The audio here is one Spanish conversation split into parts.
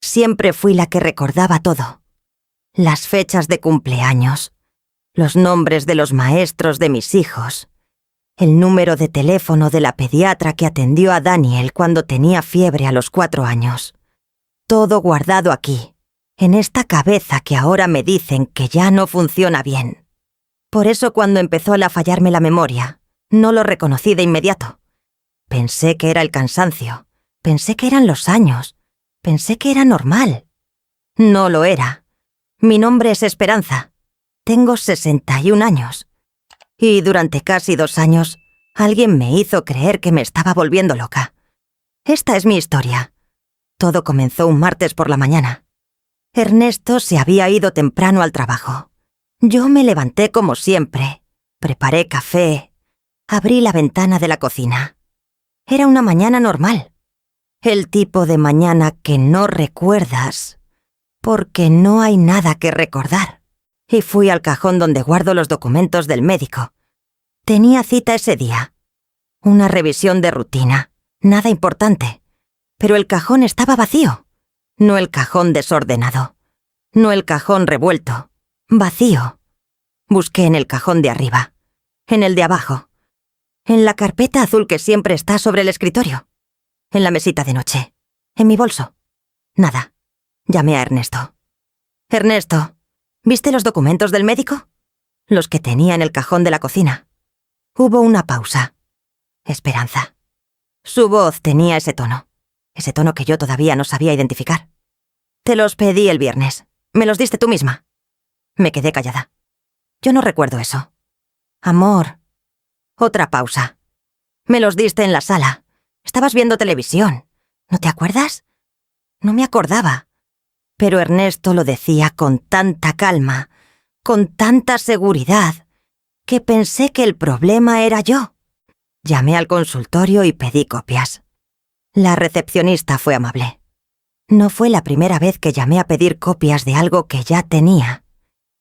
Siempre fui la que recordaba todo. Las fechas de cumpleaños, los nombres de los maestros de mis hijos, el número de teléfono de la pediatra que atendió a Daniel cuando tenía fiebre a los 4 años. Todo guardado aquí, en esta cabeza que ahora me dicen que ya no funciona bien. Por eso cuando empezó a fallarme la memoria, no lo reconocí de inmediato. Pensé que era el cansancio, pensé que eran los años, pensé que era normal. No lo era. Mi nombre es Esperanza. Tengo 61 años. Y durante casi 2 años, alguien me hizo creer que me estaba volviendo loca. Esta es mi historia. Todo comenzó un martes por la mañana. Ernesto se había ido temprano al trabajo. Yo me levanté como siempre. Preparé café. Abrí la ventana de la cocina. Era una mañana normal. El tipo de mañana que no recuerdas, porque no hay nada que recordar. Y fui al cajón donde guardo los documentos del médico. Tenía cita ese día. Una revisión de rutina. Nada importante. Pero el cajón estaba vacío. No el cajón desordenado. No el cajón revuelto. Vacío. Busqué en el cajón de arriba. En el de abajo. En la carpeta azul que siempre está sobre el escritorio. En la mesita de noche. En mi bolso. Nada. Llamé a Ernesto. Ernesto, ¿viste los documentos del médico? Los que tenía en el cajón de la cocina. Hubo una pausa. Esperanza. Su voz tenía ese tono que yo todavía no sabía identificar. Te los pedí el viernes. Me los diste tú misma. Me quedé callada. Yo no recuerdo eso. Amor. Otra pausa. Me los diste en la sala. Estabas viendo televisión. ¿No te acuerdas? No me acordaba. Pero Ernesto lo decía con tanta calma, con tanta seguridad, que pensé que el problema era yo. Llamé al consultorio y pedí copias. La recepcionista fue amable. No fue la primera vez que llamé a pedir copias de algo que ya tenía.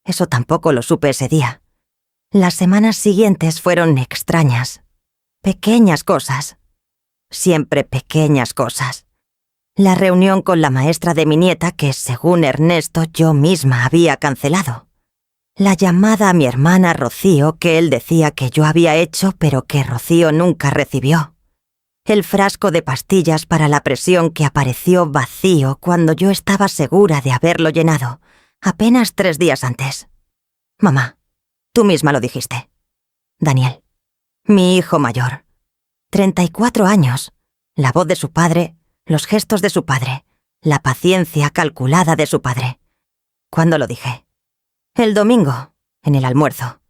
Eso tampoco lo supe ese día. Las semanas siguientes fueron extrañas. Pequeñas cosas. Siempre pequeñas cosas. La reunión con la maestra de mi nieta que, según Ernesto, yo misma había cancelado. La llamada a mi hermana Rocío que él decía que yo había hecho pero que Rocío nunca recibió. El frasco de pastillas para la presión que apareció vacío cuando yo estaba segura de haberlo llenado, apenas 3 días antes. Mamá, tú misma lo dijiste. Daniel, mi hijo mayor. 34 años. La voz de su padre, los gestos de su padre, la paciencia calculada de su padre. ¿Cuándo lo dije? El domingo, en el almuerzo.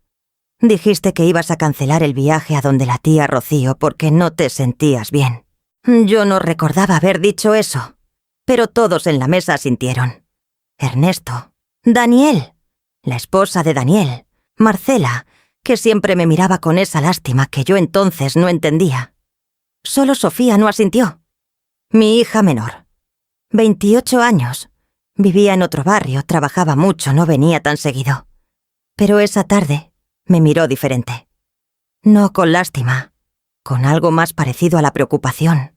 Dijiste que ibas a cancelar el viaje a donde la tía Rocío porque no te sentías bien. Yo no recordaba haber dicho eso, pero todos en la mesa asintieron. Ernesto, Daniel, la esposa de Daniel, Marcela, que siempre me miraba con esa lástima que yo entonces no entendía. Solo Sofía no asintió. Mi hija menor. 28 años. Vivía en otro barrio, trabajaba mucho, no venía tan seguido. Pero esa tarde me miró diferente. No con lástima, con algo más parecido a la preocupación.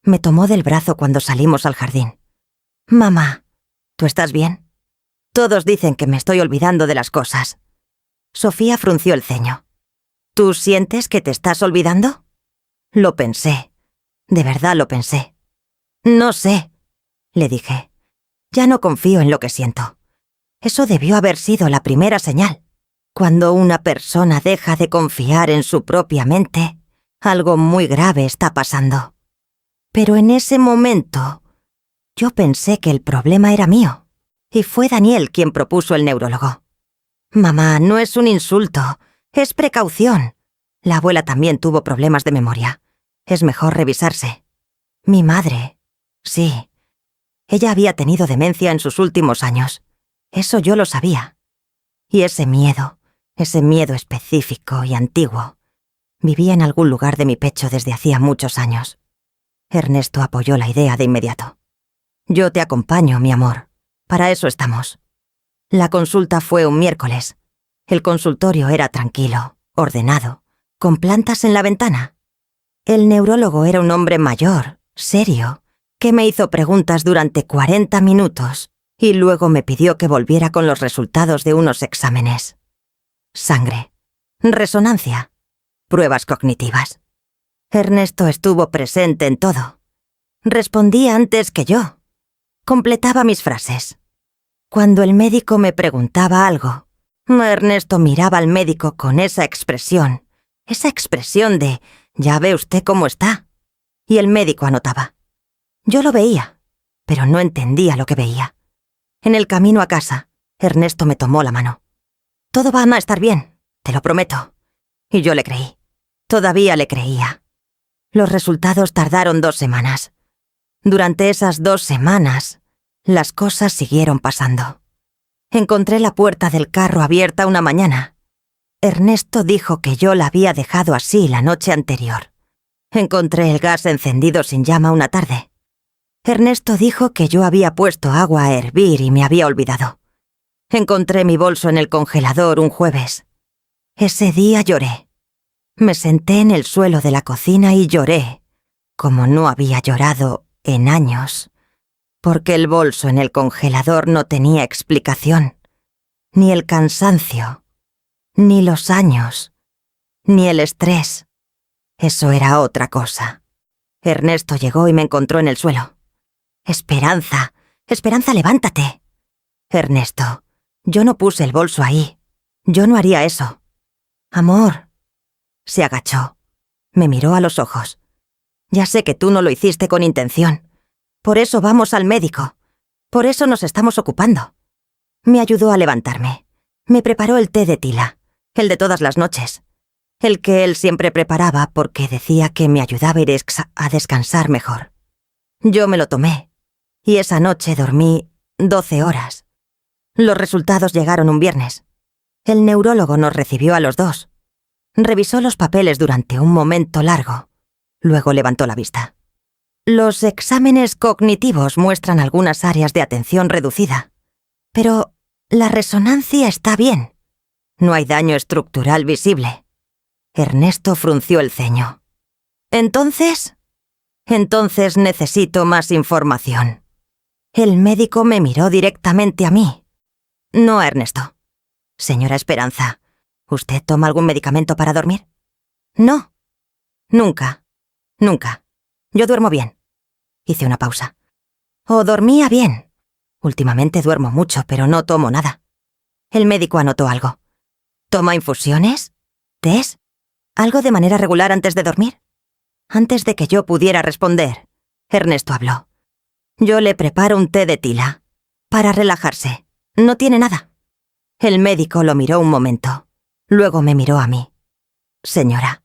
Me tomó del brazo cuando salimos al jardín. Mamá, ¿tú estás bien? Todos dicen que me estoy olvidando de las cosas. Sofía frunció el ceño. ¿Tú sientes que te estás olvidando? Lo pensé. De verdad lo pensé. No sé, le dije. Ya no confío en lo que siento. Eso debió haber sido la primera señal. Cuando una persona deja de confiar en su propia mente, algo muy grave está pasando. Pero en ese momento, yo pensé que el problema era mío, y fue Daniel quien propuso el neurólogo. Mamá, no es un insulto, es precaución. La abuela también tuvo problemas de memoria. Es mejor revisarse. Mi madre, sí. Ella había tenido demencia en sus últimos años. Eso yo lo sabía. Y ese miedo específico y antiguo, vivía en algún lugar de mi pecho desde hacía muchos años. Ernesto apoyó la idea de inmediato. Yo te acompaño, mi amor. Para eso estamos. La consulta fue un miércoles. El consultorio era tranquilo, ordenado, con plantas en la ventana. El neurólogo era un hombre mayor, serio, que me hizo preguntas durante 40 minutos y luego me pidió que volviera con los resultados de unos exámenes. Sangre, resonancia, pruebas cognitivas. Ernesto estuvo presente en todo. Respondía antes que yo. Completaba mis frases. Cuando el médico me preguntaba algo, Ernesto miraba al médico con esa expresión de «ya ve usted cómo está». Y el médico anotaba. Yo lo veía, pero no entendía lo que veía. En el camino a casa, Ernesto me tomó la mano. «Todo va a estar bien, te lo prometo». Y yo le creí. Todavía le creía. Los resultados tardaron 2 semanas. Durante esas 2 semanas, las cosas siguieron pasando. Encontré la puerta del carro abierta una mañana. Ernesto dijo que yo la había dejado así la noche anterior. Encontré el gas encendido sin llama una tarde. Ernesto dijo que yo había puesto agua a hervir y me había olvidado. Encontré mi bolso en el congelador un jueves. Ese día lloré. Me senté en el suelo de la cocina y lloré, como no había llorado en años, porque el bolso en el congelador no tenía explicación, ni el cansancio, ni los años, ni el estrés. Eso era otra cosa. Ernesto llegó y me encontró en el suelo. «Esperanza, Esperanza, levántate». «Ernesto, yo no puse el bolso ahí. Yo no haría eso». «Amor». Se agachó. Me miró a los ojos. «Ya sé que tú no lo hiciste con intención. Por eso vamos al médico. Por eso nos estamos ocupando». Me ayudó a levantarme. Me preparó el té de tila, el de todas las noches. El que él siempre preparaba porque decía que me ayudaba a descansar mejor. Yo me lo tomé. Y esa noche dormí 12 horas. Los resultados llegaron un viernes. El neurólogo nos recibió a los 2. Revisó los papeles durante un momento largo. Luego levantó la vista. Los exámenes cognitivos muestran algunas áreas de atención reducida. Pero la resonancia está bien. No hay daño estructural visible. Ernesto frunció el ceño. Entonces necesito más información. El médico me miró directamente a mí. No a Ernesto. «Señora Esperanza, ¿usted toma algún medicamento para dormir?» «No. Nunca. Nunca. Yo duermo bien». Hice una pausa. «O dormía bien. Últimamente duermo mucho, pero no tomo nada». El médico anotó algo. «¿Toma infusiones? ¿Tés? ¿Algo de manera regular antes de dormir?» Antes de que yo pudiera responder, Ernesto habló. «Yo le preparo un té de tila. Para relajarse. No tiene nada». El médico lo miró un momento. Luego me miró a mí. «Señora,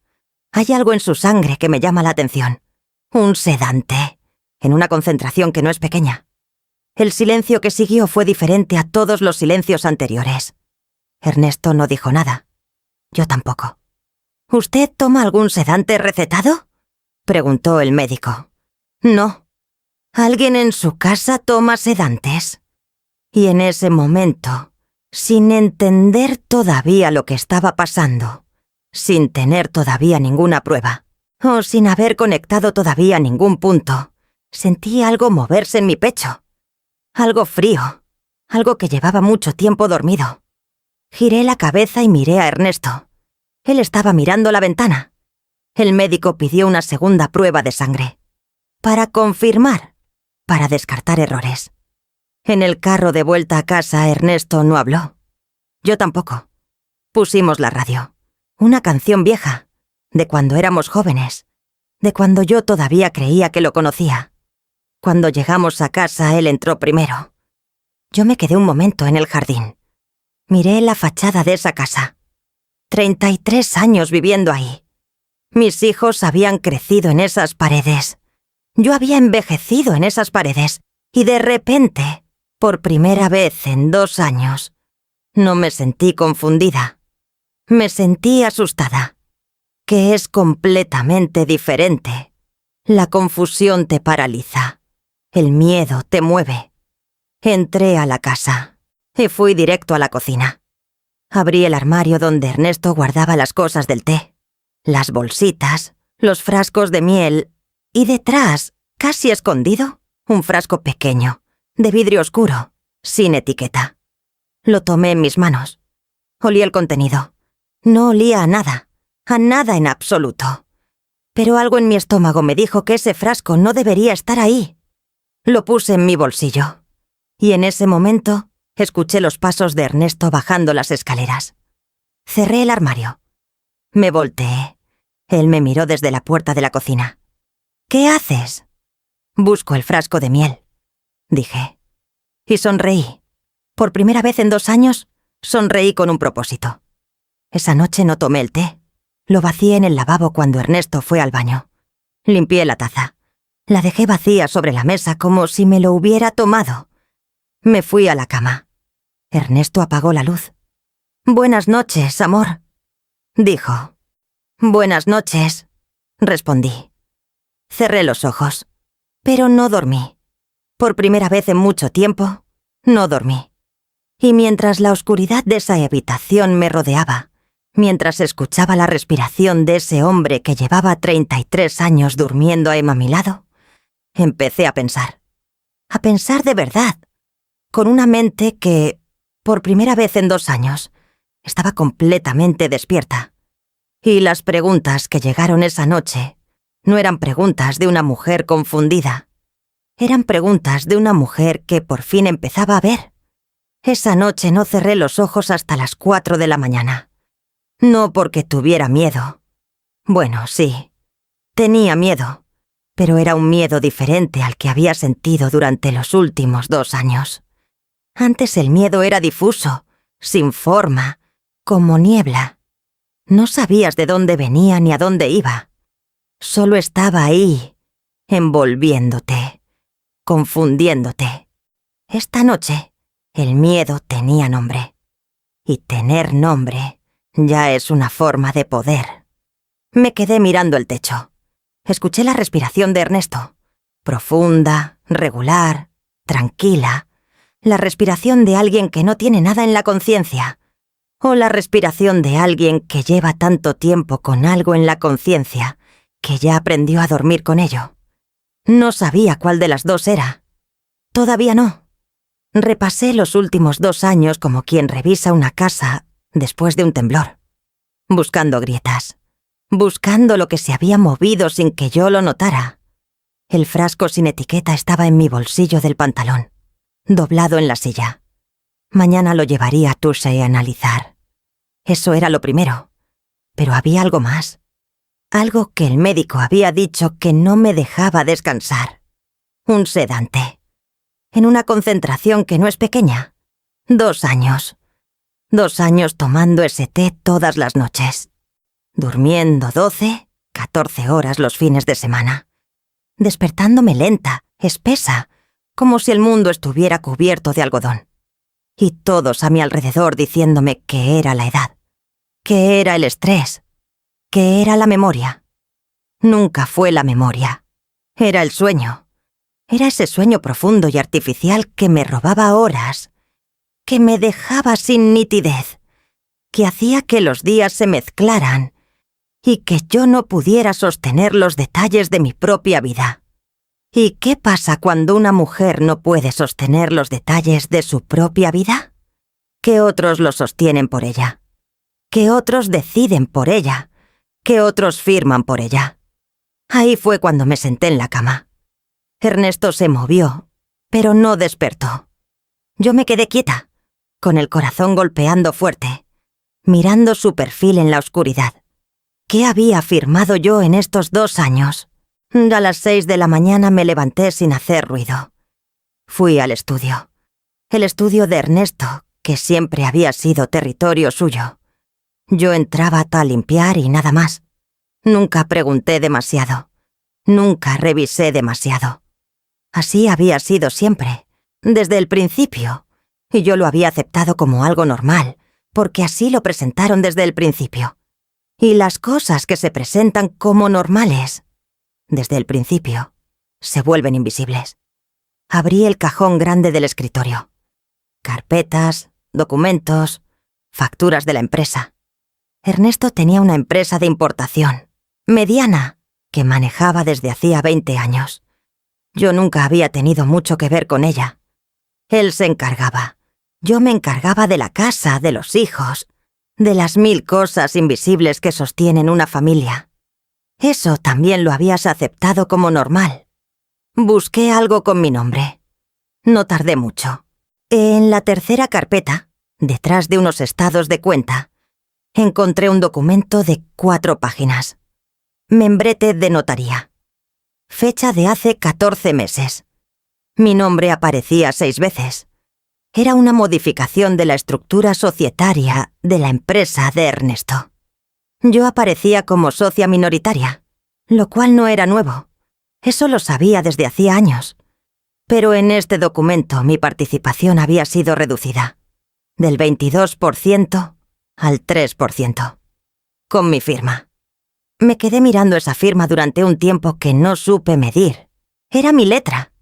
hay algo en su sangre que me llama la atención. Un sedante, en una concentración que no es pequeña». El silencio que siguió fue diferente a todos los silencios anteriores. Ernesto no dijo nada. Yo tampoco. «¿Usted toma algún sedante recetado?», preguntó el médico. «No. ¿Alguien en su casa toma sedantes?». Y en ese momento, sin entender todavía lo que estaba pasando, sin tener todavía ninguna prueba, o sin haber conectado todavía ningún punto, sentí algo moverse en mi pecho. Algo frío, algo que llevaba mucho tiempo dormido. Giré la cabeza y miré a Ernesto. Él estaba mirando la ventana. El médico pidió una segunda prueba de sangre. Para confirmar, para descartar errores. En el carro de vuelta a casa, Ernesto no habló. Yo tampoco. Pusimos la radio. Una canción vieja, de cuando éramos jóvenes, de cuando yo todavía creía que lo conocía. Cuando llegamos a casa, él entró primero. Yo me quedé un momento en el jardín. Miré la fachada de esa casa. 33 años viviendo ahí. Mis hijos habían crecido en esas paredes. Yo había envejecido en esas paredes. Y de repente, por primera vez en 2 años, no me sentí confundida. Me sentí asustada. Que es completamente diferente. La confusión te paraliza. El miedo te mueve. Entré a la casa y fui directo a la cocina. Abrí el armario donde Ernesto guardaba las cosas del té, las bolsitas, los frascos de miel, y detrás, casi escondido, Un frasco pequeño, de vidrio oscuro, sin etiqueta. Lo tomé en mis manos. Olí el contenido. No olía a nada en absoluto. Pero algo en mi estómago me dijo que ese frasco no debería estar ahí. Lo puse en mi bolsillo. Y en ese momento escuché los pasos de Ernesto bajando las escaleras. Cerré el armario. Me volteé. Él me miró desde la puerta de la cocina. «¿Qué haces?» «Busco el frasco de miel», dije. Y sonreí. Por primera vez en 2 años, sonreí con un propósito. Esa noche no tomé el té. Lo vacié en el lavabo cuando Ernesto fue al baño. Limpié la taza. La dejé vacía sobre la mesa como si me lo hubiera tomado. Me fui a la cama. Ernesto apagó la luz. «Buenas noches, amor», dijo. «Buenas noches», respondí. Cerré los ojos, pero no dormí. Por primera vez en mucho tiempo, no dormí. Y mientras la oscuridad de esa habitación me rodeaba, mientras escuchaba la respiración de ese hombre que llevaba 33 años durmiendo a mi lado, empecé a pensar. A pensar de verdad, con una mente que, por primera vez en 2 años, estaba completamente despierta. Y las preguntas que llegaron esa noche no eran preguntas de una mujer confundida. Eran preguntas de una mujer que por fin empezaba a ver. Esa noche no cerré los ojos hasta las 4 de la mañana. No porque tuviera miedo. Bueno, sí, tenía miedo, pero era un miedo diferente al que había sentido durante los últimos 2 años. Antes el miedo era difuso, sin forma, como niebla. No sabías de dónde venía ni a dónde iba. Solo estaba ahí, envolviéndote, confundiéndote. Esta noche, el miedo tenía nombre. Y tener nombre ya es una forma de poder. Me quedé mirando el techo. Escuché la respiración de Ernesto. Profunda, regular, tranquila. La respiración de alguien que no tiene nada en la conciencia. O la respiración de alguien que lleva tanto tiempo con algo en la conciencia que ya aprendió a dormir con ello. No sabía cuál de las dos era. Todavía no. Repasé los últimos 2 años como quien revisa una casa después de un temblor, buscando grietas, buscando lo que se había movido sin que yo lo notara. El frasco sin etiqueta estaba en mi bolsillo del pantalón, doblado en la silla. Mañana lo llevaría a Touché a analizar. Eso era lo primero. Pero había algo más. Algo que el médico había dicho que no me dejaba descansar. Un sedante. En una concentración que no es pequeña. 2 años. 2 años tomando ese té todas las noches. Durmiendo 12, 14 horas los fines de semana. Despertándome lenta, espesa, como si el mundo estuviera cubierto de algodón. Y todos a mi alrededor diciéndome que era la edad, que era el estrés, que era la memoria. Nunca fue la memoria. Era el sueño. Era ese sueño profundo y artificial que me robaba horas, que me dejaba sin nitidez, que hacía que los días se mezclaran y que yo no pudiera sostener los detalles de mi propia vida. ¿Y qué pasa cuando una mujer no puede sostener los detalles de su propia vida? Que otros lo sostienen por ella, que otros deciden por ella, que otros firman por ella. Ahí fue cuando me senté en la cama. Ernesto se movió, pero no despertó. Yo me quedé quieta, con el corazón golpeando fuerte, mirando su perfil en la oscuridad. ¿Qué había firmado yo en estos 2 años? A las 6 de la mañana me levanté sin hacer ruido. Fui al estudio. El estudio de Ernesto, que siempre había sido territorio suyo. Yo entraba a limpiar y nada más. Nunca pregunté demasiado. Nunca revisé demasiado. Así había sido siempre, desde el principio, y yo lo había aceptado como algo normal, porque así lo presentaron desde el principio. Y las cosas que se presentan como normales, desde el principio, se vuelven invisibles. Abrí el cajón grande del escritorio. Carpetas, documentos, facturas de la empresa. Ernesto tenía una empresa de importación, mediana, que manejaba desde hacía 20 años. Yo nunca había tenido mucho que ver con ella. Él se encargaba. Yo me encargaba de la casa, de los hijos, de las 1000 cosas invisibles que sostienen una familia. Eso también lo habías aceptado como normal. Busqué algo con mi nombre. No tardé mucho. En la tercera carpeta, detrás de unos estados de cuenta, encontré un documento de 4 páginas. Membrete de notaría. Fecha de hace 14 meses. Mi nombre aparecía 6 veces. Era una modificación de la estructura societaria de la empresa de Ernesto. Yo aparecía como socia minoritaria, lo cual no era nuevo. Eso lo sabía desde hacía años. Pero en este documento mi participación había sido reducida, del 22% al 3%, con mi firma. Me quedé mirando esa firma durante un tiempo que no supe medir. Era mi letra,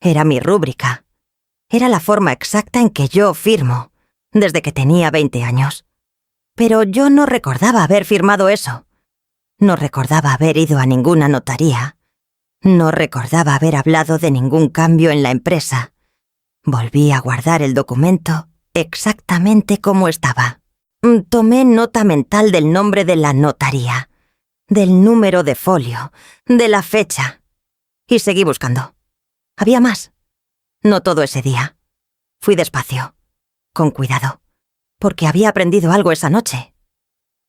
era mi rúbrica, era la forma exacta en que yo firmo, desde que tenía 20 años. Pero yo no recordaba haber firmado eso. No recordaba haber ido a ninguna notaría. No recordaba haber hablado de ningún cambio en la empresa. Volví a guardar el documento exactamente como estaba. Tomé nota mental del nombre de la notaría, del número de folio, de la fecha. Y seguí buscando. Había más. No todo ese día. Fui despacio, con cuidado, porque había aprendido algo esa noche.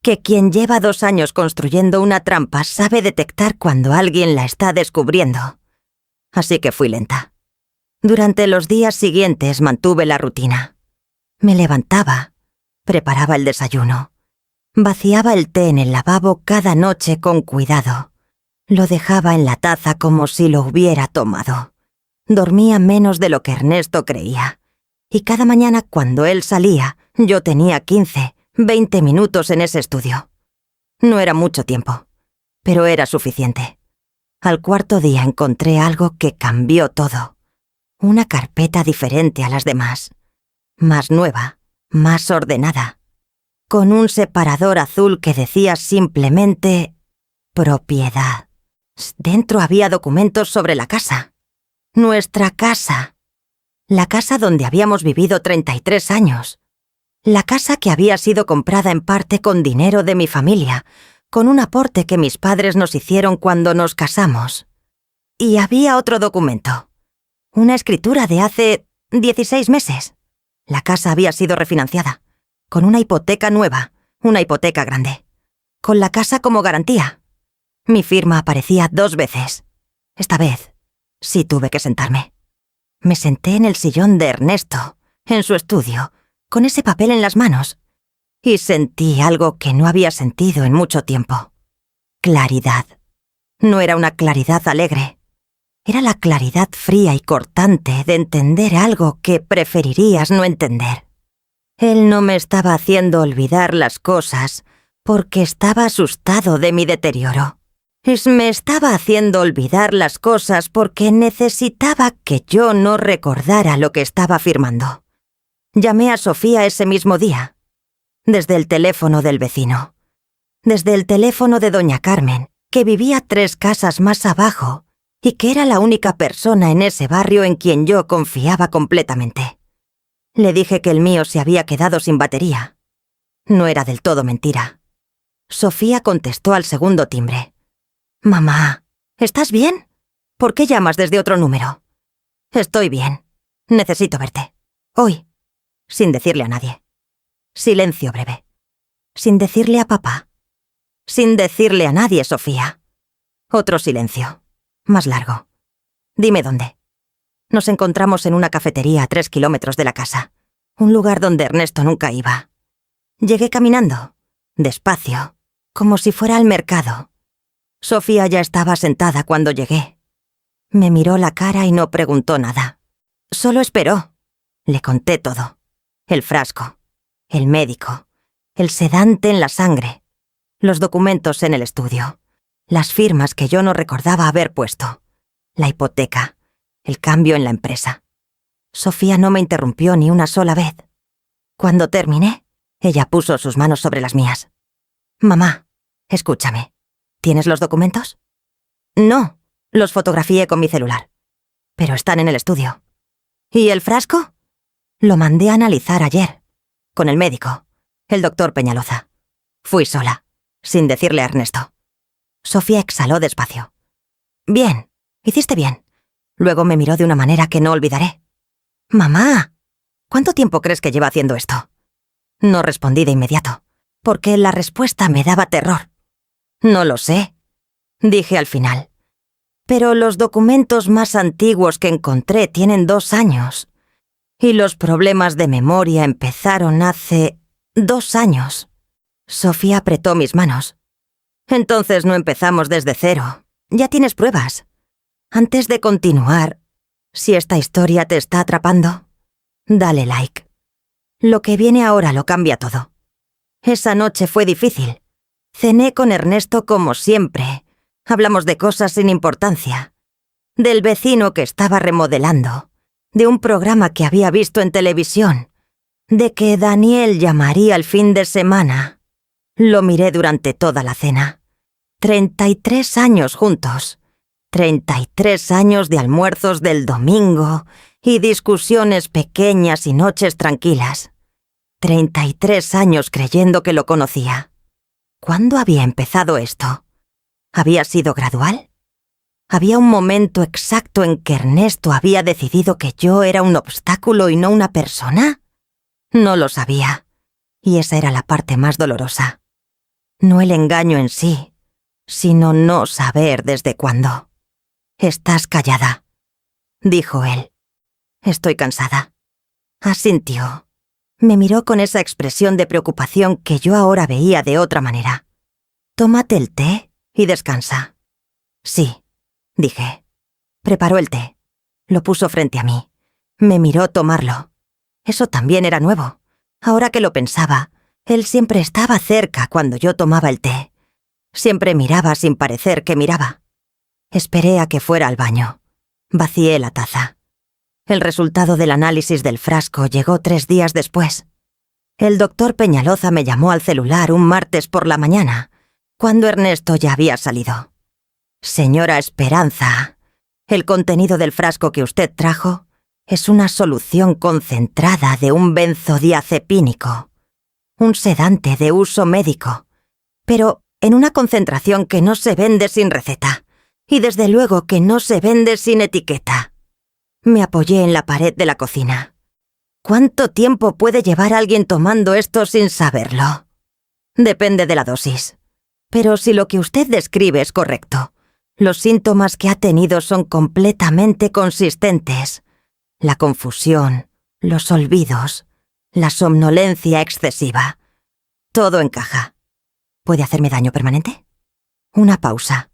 Que quien lleva 2 años construyendo una trampa sabe detectar cuando alguien la está descubriendo. Así que fui lenta. Durante los días siguientes mantuve la rutina. Me levantaba, preparaba el desayuno, vaciaba el té en el lavabo cada noche con cuidado. Lo dejaba en la taza como si lo hubiera tomado. Dormía menos de lo que Ernesto creía. Y cada mañana cuando él salía, yo tenía 15, 20 minutos en ese estudio. No era mucho tiempo, pero era suficiente. Al 4.º día encontré algo que cambió todo. Una carpeta diferente a las demás. Más nueva, más ordenada. Con un separador azul que decía simplemente propiedad. Dentro había documentos sobre la casa. Nuestra casa. La casa donde habíamos vivido 33 años. La casa que había sido comprada en parte con dinero de mi familia, con un aporte que mis padres nos hicieron cuando nos casamos. Y había otro documento. Una escritura de hace 16 meses. La casa había sido refinanciada, con una hipoteca nueva, una hipoteca grande. Con la casa como garantía. Mi firma aparecía 2 veces. Esta vez, sí tuve que sentarme. Me senté en el sillón de Ernesto, en su estudio, con ese papel en las manos, y sentí algo que no había sentido en mucho tiempo. Claridad. No era una claridad alegre. Era la claridad fría y cortante de entender algo que preferirías no entender. Él no me estaba haciendo olvidar las cosas porque estaba asustado de mi deterioro. Me estaba haciendo olvidar las cosas porque necesitaba que yo no recordara lo que estaba firmando. Llamé a Sofía ese mismo día, desde el teléfono del vecino, desde el teléfono de doña Carmen, que vivía 3 casas más abajo y que era la única persona en ese barrio en quien yo confiaba completamente. Le dije que el mío se había quedado sin batería. No era del todo mentira. Sofía contestó al segundo timbre. «Mamá, ¿estás bien? ¿Por qué llamas desde otro número?» «Estoy bien. Necesito verte. Hoy». Sin decirle a nadie. Silencio breve. Sin decirle a papá. Sin decirle a nadie, Sofía. Otro silencio. Más largo. Dime dónde. Nos encontramos en una cafetería a 3 kilómetros de la casa. Un lugar donde Ernesto nunca iba. Llegué caminando. Despacio. Como si fuera al mercado. Sofía ya estaba sentada cuando llegué. Me miró la cara y no preguntó nada. Solo esperó. Le conté todo. El frasco, el médico, el sedante en la sangre, los documentos en el estudio, las firmas que yo no recordaba haber puesto, la hipoteca, el cambio en la empresa. Sofía no me interrumpió ni una sola vez. Cuando terminé, ella puso sus manos sobre las mías. «Mamá, escúchame. ¿Tienes los documentos?» «No, los fotografié con mi celular. pero están en el estudio. ¿Y el frasco? Lo mandé a analizar ayer, con el médico, el doctor Peñaloza. Fui sola, sin decirle a Ernesto. Sofía exhaló despacio. Bien, hiciste bien. Luego me miró de una manera que no olvidaré. «Mamá, ¿cuánto tiempo crees que lleva haciendo esto?» No respondí de inmediato, porque la respuesta me daba terror. «No lo sé», dije al final. «Pero los documentos más antiguos que encontré tienen 2 años. Y los problemas de memoria empezaron hace 2 años». Sofía apretó mis manos. «Entonces no empezamos desde cero. Ya tienes pruebas. Antes de continuar, si esta historia te está atrapando, dale like. Lo que viene ahora lo cambia todo. Esa noche fue difícil. Cené con Ernesto como siempre. Hablamos de cosas sin importancia. Del vecino que estaba remodelando. De un programa que había visto en televisión. De que Daniel llamaría el fin de semana. Lo miré durante toda la cena. 33 años juntos. 33 años de almuerzos del domingo y discusiones pequeñas y noches tranquilas. 33 años creyendo que lo conocía. ¿Cuándo había empezado esto? ¿Había sido gradual? ¿Había un momento exacto en que Ernesto había decidido que yo era un obstáculo y no una persona? No lo sabía, y esa era la parte más dolorosa. No el engaño en sí, sino no saber desde cuándo. «Estás callada», dijo él. «Estoy cansada». Asintió. Me miró con esa expresión de preocupación que yo ahora veía de otra manera. «Tómate el té y descansa». «Sí», dije. Preparó el té. Lo puso frente a mí. Me miró tomarlo. Eso también era nuevo. Ahora que lo pensaba, él siempre estaba cerca cuando yo tomaba el té. Siempre miraba sin parecer que miraba. Esperé a que fuera al baño. Vacié la taza. El resultado del análisis del frasco llegó 3 días después. El doctor Peñaloza me llamó al celular un martes por la mañana, cuando Ernesto ya había salido. «Señora Esperanza, el contenido del frasco que usted trajo es una solución concentrada de un benzodiazepínico, un sedante de uso médico, pero en una concentración que no se vende sin receta. Y desde luego que no se vende sin etiqueta». Me apoyé en la pared de la cocina. ¿Cuánto tiempo puede llevar alguien tomando esto sin saberlo? Depende de la dosis. Pero si lo que usted describe es correcto, los síntomas que ha tenido son completamente consistentes. La confusión, los olvidos, la somnolencia excesiva. Todo encaja. ¿Puede hacerme daño permanente? Una pausa.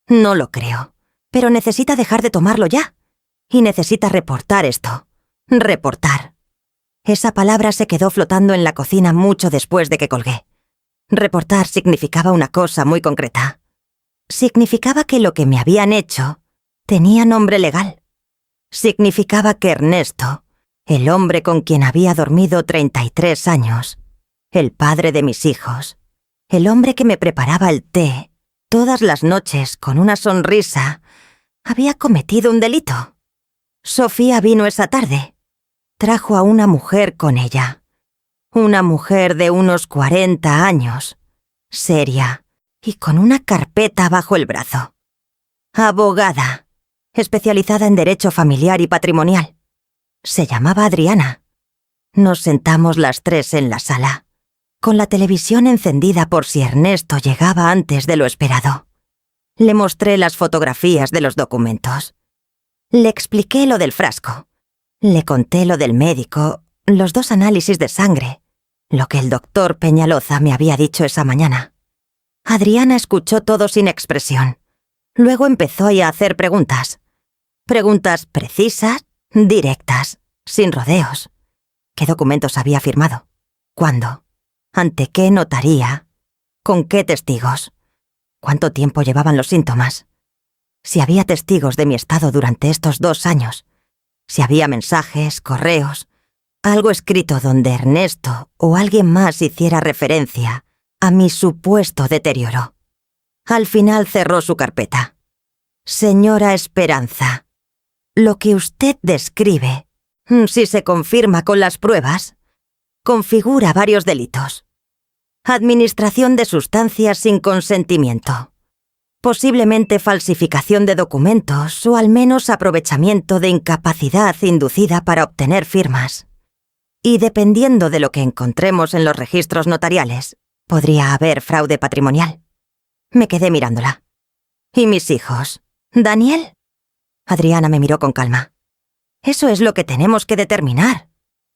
No lo creo, pero necesita dejar de tomarlo ya. Y necesita reportar esto. Reportar. Esa palabra se quedó flotando en la cocina mucho después de que colgué. Reportar significaba una cosa muy concreta. Significaba que lo que me habían hecho tenía nombre legal. Significaba que Ernesto, el hombre con quien había dormido 33 años, el padre de mis hijos, el hombre que me preparaba el té todas las noches con una sonrisa, había cometido un delito. Sofía vino esa tarde. Trajo a una mujer con ella. Una mujer de unos 40 años, seria y con una carpeta bajo el brazo. Abogada, especializada en derecho familiar y patrimonial. Se llamaba Adriana. Nos sentamos las 3 en la sala, con la televisión encendida por si Ernesto llegaba antes de lo esperado. Le mostré las fotografías de los documentos. Le expliqué lo del frasco. Le conté lo del médico, los 2 análisis de sangre, lo que el doctor Peñaloza me había dicho esa mañana. Adriana escuchó todo sin expresión. Luego empezó a hacer preguntas. Preguntas precisas, directas, sin rodeos. ¿Qué documentos había firmado? ¿Cuándo? ¿Ante qué notaría? ¿Con qué testigos? ¿Cuánto tiempo llevaban los síntomas? Si había testigos de mi estado durante estos 2 años. Si había mensajes, correos, algo escrito donde Ernesto o alguien más hiciera referencia a mi supuesto deterioro. Al final cerró su carpeta. «Señora Esperanza», lo que usted describe, si se confirma con las pruebas, configura varios delitos. Administración de sustancias sin consentimiento. Posiblemente falsificación de documentos o al menos aprovechamiento de incapacidad inducida para obtener firmas. Y dependiendo de lo que encontremos en los registros notariales, podría haber fraude patrimonial. Me quedé mirándola. ¿Y mis hijos? ¿Daniel? Adriana me miró con calma. Eso es lo que tenemos que determinar.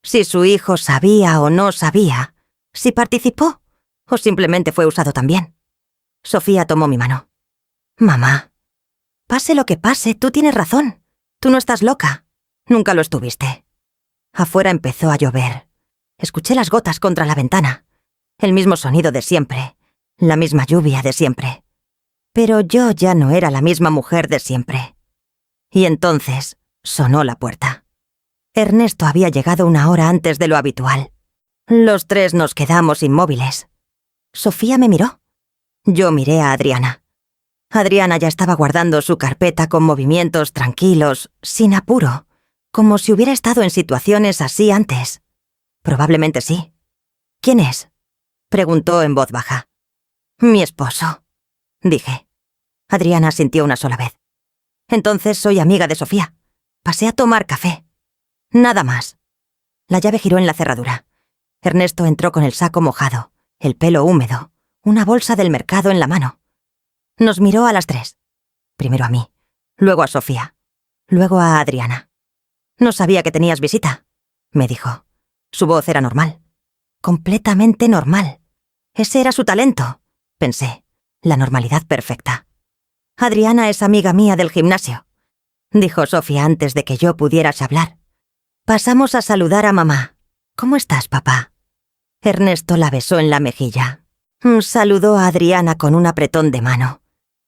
Si su hijo sabía o no sabía, si participó o simplemente fue usado también. Sofía tomó mi mano. Mamá, pase lo que pase, tú tienes razón. Tú no estás loca. Nunca lo estuviste. Afuera empezó a llover. Escuché las gotas contra la ventana. El mismo sonido de siempre. La misma lluvia de siempre. Pero yo ya no era la misma mujer de siempre. Y entonces sonó la puerta. Ernesto había llegado 1 hora antes de lo habitual. Los 3 nos quedamos inmóviles. Sofía me miró. Yo miré a Adriana. Adriana ya estaba guardando su carpeta con movimientos tranquilos, sin apuro, como si hubiera estado en situaciones así antes. Probablemente sí. ¿Quién es?, preguntó en voz baja. Mi esposo, dije. Adriana asintió una sola vez. Entonces soy amiga de Sofía. Pasé a tomar café. Nada más. La llave giró en la cerradura. Ernesto entró con el saco mojado, el pelo húmedo, una bolsa del mercado en la mano. Nos miró a las 3. Primero a mí, luego a Sofía, luego a Adriana. No sabía que tenías visita, me dijo. Su voz era normal. Completamente normal. Ese era su talento, pensé. La normalidad perfecta. Adriana es amiga mía del gimnasio, dijo Sofía antes de que yo pudiera hablar. Pasamos a saludar a mamá. ¿Cómo estás, papá? Ernesto la besó en la mejilla. Saludó a Adriana con un apretón de mano.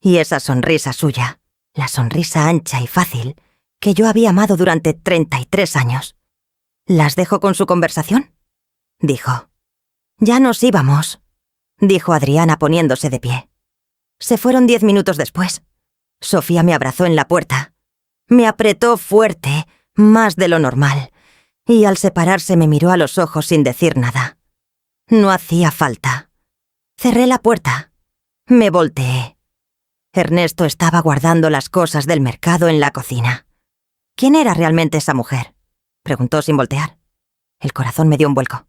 Y esa sonrisa suya, la sonrisa ancha y fácil, que yo había amado durante 33 años. ¿Las dejo con su conversación?, dijo. Ya nos íbamos, dijo Adriana poniéndose de pie. Se fueron 10 minutos después. Sofía me abrazó en la puerta. Me apretó fuerte, más de lo normal, y al separarse me miró a los ojos sin decir nada. No hacía falta. Cerré la puerta. Me volteé. Ernesto estaba guardando las cosas del mercado en la cocina. ¿Quién era realmente esa mujer?, preguntó sin voltear. El corazón me dio un vuelco.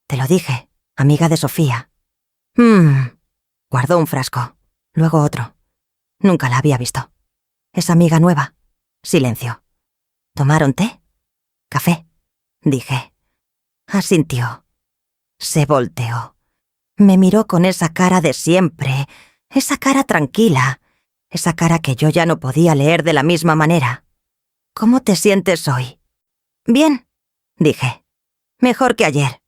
Te lo dije, amiga de Sofía. Guardó un frasco, luego otro. Nunca la había visto. ¿Es amiga nueva? Silencio. ¿Tomaron té? ¿Café?, dije. Asintió. Se volteó. Me miró con esa cara de siempre, esa cara tranquila, esa cara que yo ya no podía leer de la misma manera. ¿Cómo te sientes hoy? Bien, dije. Mejor que ayer.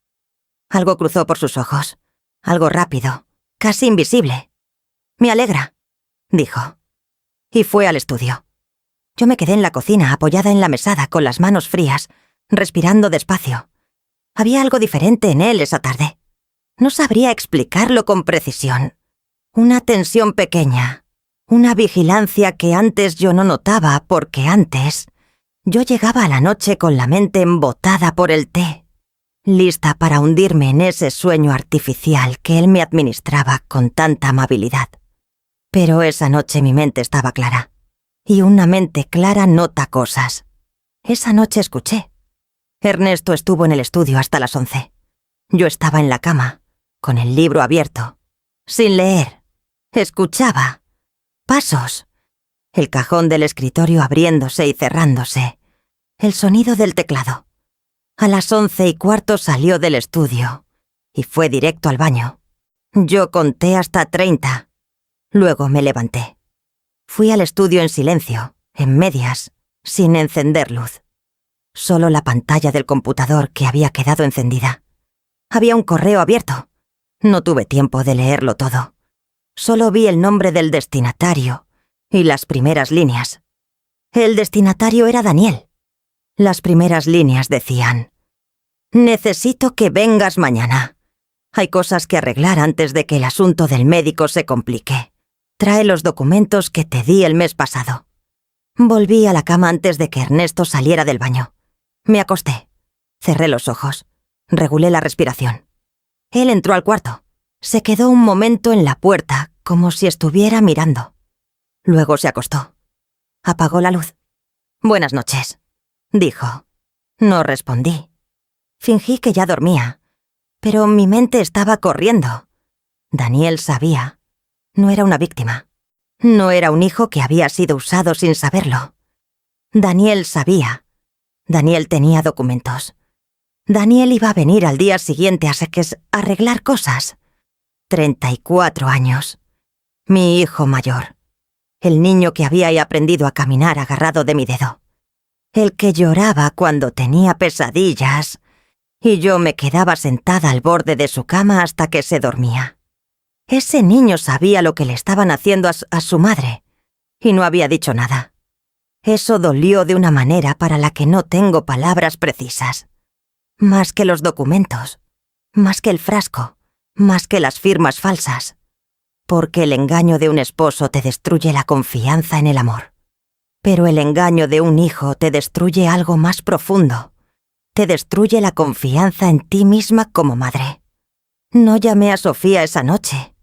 Algo cruzó por sus ojos. Algo rápido, casi invisible. Me alegra, dijo. Y fue al estudio. Yo me quedé en la cocina apoyada en la mesada con las manos frías, respirando despacio. Había algo diferente en él esa tarde. No sabría explicarlo con precisión. Una tensión pequeña, una vigilancia que antes yo no notaba porque antes yo llegaba a la noche con la mente embotada por el té, lista para hundirme en ese sueño artificial que él me administraba con tanta amabilidad. Pero esa noche mi mente estaba clara, y una mente clara nota cosas. Esa noche escuché. Ernesto estuvo en el estudio hasta las 11. Yo estaba en la cama, con el libro abierto, sin leer. Escuchaba. Pasos. El cajón del escritorio abriéndose y cerrándose. El sonido del teclado. A las 11:15 salió del estudio y fue directo al baño. Yo conté hasta 30. Luego me levanté. Fui al estudio en silencio, en medias, sin encender luz. Solo la pantalla del computador que había quedado encendida. Había un correo abierto. No tuve tiempo de leerlo todo. Solo vi el nombre del destinatario y las primeras líneas. El destinatario era Daniel. Las primeras líneas decían: necesito que vengas mañana. Hay cosas que arreglar antes de que el asunto del médico se complique. Trae los documentos que te di el mes pasado. Volví a la cama antes de que Ernesto saliera del baño. Me acosté. Cerré los ojos. Regulé la respiración. Él entró al cuarto. Se quedó un momento en la puerta, como si estuviera mirando. Luego se acostó. Apagó la luz. «Buenas noches», dijo. No respondí. Fingí que ya dormía, pero mi mente estaba corriendo. Daniel sabía. No era una víctima. No era un hijo que había sido usado sin saberlo. Daniel sabía. Daniel tenía documentos. Daniel iba a venir al día siguiente a Seques a arreglar cosas. 34 años. Mi hijo mayor. El niño que había aprendido a caminar agarrado de mi dedo. El que lloraba cuando tenía pesadillas. Y yo me quedaba sentada al borde de su cama hasta que se dormía. Ese niño sabía lo que le estaban haciendo a su madre. Y no había dicho nada. Eso dolió de una manera para la que no tengo palabras precisas. Más que los documentos. Más que el frasco. Más que las firmas falsas. Porque el engaño de un esposo te destruye la confianza en el amor. Pero el engaño de un hijo te destruye algo más profundo. Te destruye la confianza en ti misma como madre. No llamé a Sofía esa noche.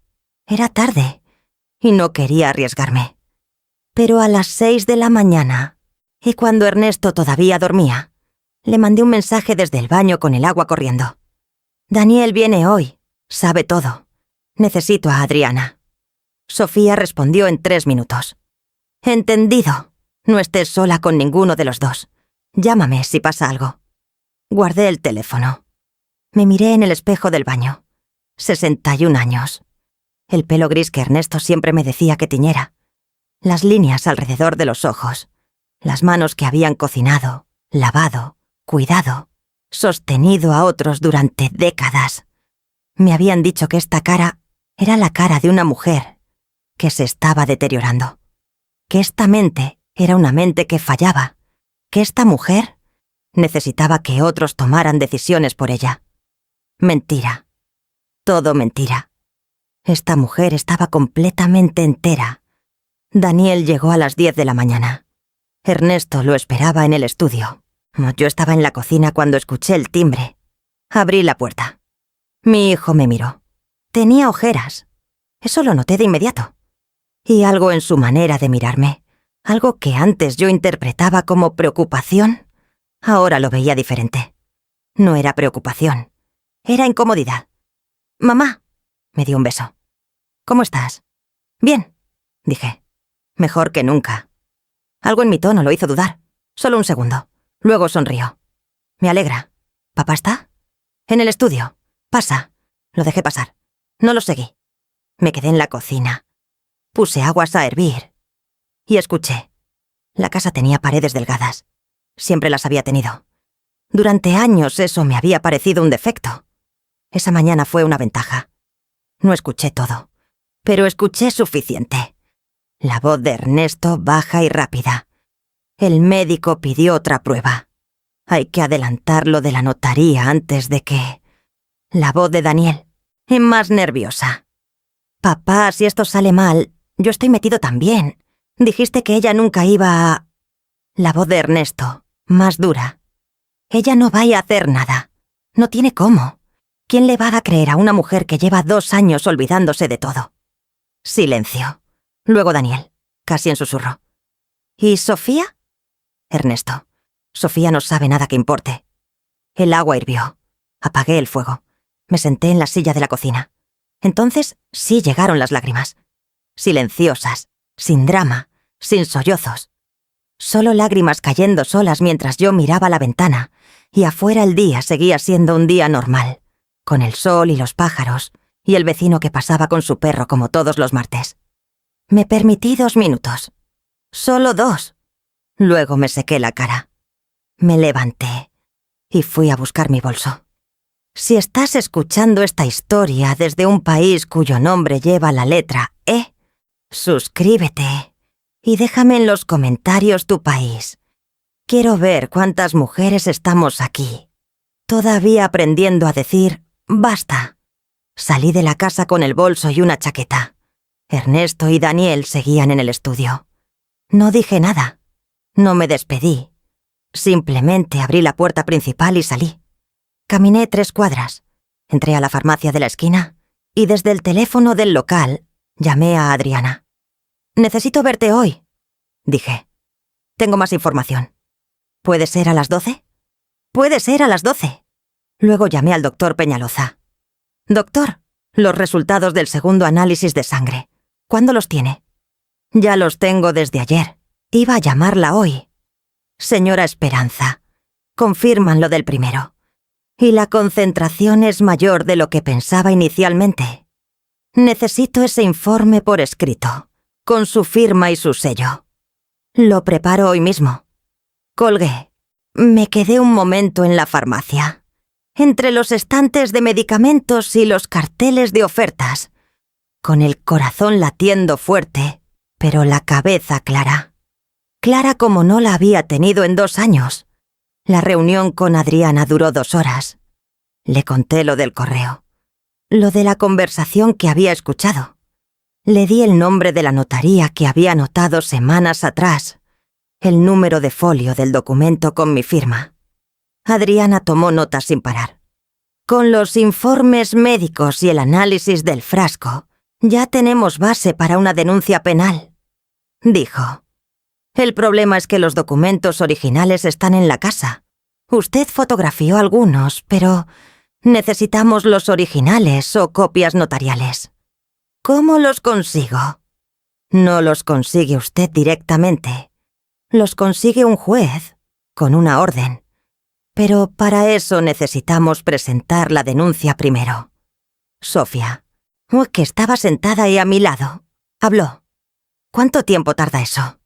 Era tarde y no quería arriesgarme. Pero a las 6 de la mañana, y cuando Ernesto todavía dormía, le mandé un mensaje desde el baño con el agua corriendo. «Daniel viene hoy. Sabe todo. Necesito a Adriana». Sofía respondió en 3 minutos. «Entendido. No estés sola con ninguno de los dos. Llámame si pasa algo». Guardé el teléfono. Me miré en el espejo del baño. 61 años. El pelo gris que Ernesto siempre me decía que tiñera. Las líneas alrededor de los ojos. Las manos que habían cocinado, lavado, cuidado, sostenido a otros durante décadas. Me habían dicho que esta cara era la cara de una mujer que se estaba deteriorando. Que esta mente era una mente que fallaba. Que esta mujer necesitaba que otros tomaran decisiones por ella. Mentira. Todo mentira. Esta mujer estaba completamente entera. Daniel llegó a las 10 de la mañana. Ernesto lo esperaba en el estudio. Yo estaba en la cocina cuando escuché el timbre. Abrí la puerta. Mi hijo me miró. Tenía ojeras. Eso lo noté de inmediato. Y algo en su manera de mirarme, algo que antes yo interpretaba como preocupación, ahora lo veía diferente. No era preocupación. Era incomodidad. «Mamá», me dio un beso. «¿Cómo estás?» «Bien», dije. «Mejor que nunca». Algo en mi tono lo hizo dudar. Solo un segundo. Luego sonrió. «Me alegra. ¿Papá está?» «En el estudio. Pasa». Lo dejé pasar. No lo seguí. Me quedé en la cocina. Puse aguas a hervir. Y escuché. La casa tenía paredes delgadas. Siempre las había tenido. Durante años eso me había parecido un defecto. Esa mañana fue una ventaja. No escuché todo, pero escuché suficiente. La voz de Ernesto baja y rápida. El médico pidió otra prueba. Hay que adelantar lo de la notaría antes de que... La voz de Daniel, más nerviosa. «Papá, si esto sale mal, yo estoy metido también. Dijiste que ella nunca iba a...» La voz de Ernesto, más dura. «Ella no va a hacer nada. No tiene cómo. ¿Quién le va a creer a una mujer que lleva 2 años olvidándose de todo?» Silencio. Luego Daniel, casi en susurro. «¿Y Sofía?» Ernesto. «Sofía no sabe nada que importe». El agua hirvió. Apagué el fuego. Me senté en la silla de la cocina. Entonces sí llegaron las lágrimas. Silenciosas, sin drama, sin sollozos. Solo lágrimas cayendo solas mientras yo miraba la ventana, y afuera el día seguía siendo un día normal, con el sol y los pájaros, y el vecino que pasaba con su perro como todos los martes. Me permití 2 minutos. Solo 2. Luego me sequé la cara. Me levanté y fui a buscar mi bolso. Si estás escuchando esta historia desde un país cuyo nombre lleva la letra E, suscríbete y déjame en los comentarios tu país. Quiero ver cuántas mujeres estamos aquí, todavía aprendiendo a decir basta. Salí de la casa con el bolso y una chaqueta. Ernesto y Daniel seguían en el estudio. No dije nada. No me despedí. Simplemente abrí la puerta principal y salí. Caminé 3 cuadras. Entré a la farmacia de la esquina y desde el teléfono del local llamé a Adriana. «Necesito verte hoy», dije. «Tengo más información». «¿Puede ser a las 12?» «Puede ser a las 12». Luego llamé al doctor Peñaloza. «Doctor, los resultados del segundo análisis de sangre. ¿Cuándo los tiene?» «Ya los tengo desde ayer. Iba a llamarla hoy». «Señora Esperanza, confirman lo del primero. Y la concentración es mayor de lo que pensaba inicialmente. Necesito ese informe por escrito, con su firma y su sello. Lo preparo hoy mismo». Colgué. Me quedé un momento en la farmacia, entre los estantes de medicamentos y los carteles de ofertas, con el corazón latiendo fuerte, pero la cabeza clara. Clara como no la había tenido en 2 años. La reunión con Adriana duró 2 horas. Le conté lo del correo, lo de la conversación que había escuchado. Le di el nombre de la notaría que había anotado semanas atrás, el número de folio del documento con mi firma. Adriana tomó notas sin parar. «Con los informes médicos y el análisis del frasco, ya tenemos base para una denuncia penal», dijo. «El problema es que los documentos originales están en la casa. Usted fotografió algunos, pero necesitamos los originales o copias notariales. ¿Cómo los consigo?» «No los consigue usted directamente. Los consigue un juez, con una orden. Pero para eso necesitamos presentar la denuncia primero». Sofía, que estaba sentada ahí a mi lado, habló. «¿Cuánto tiempo tarda eso?»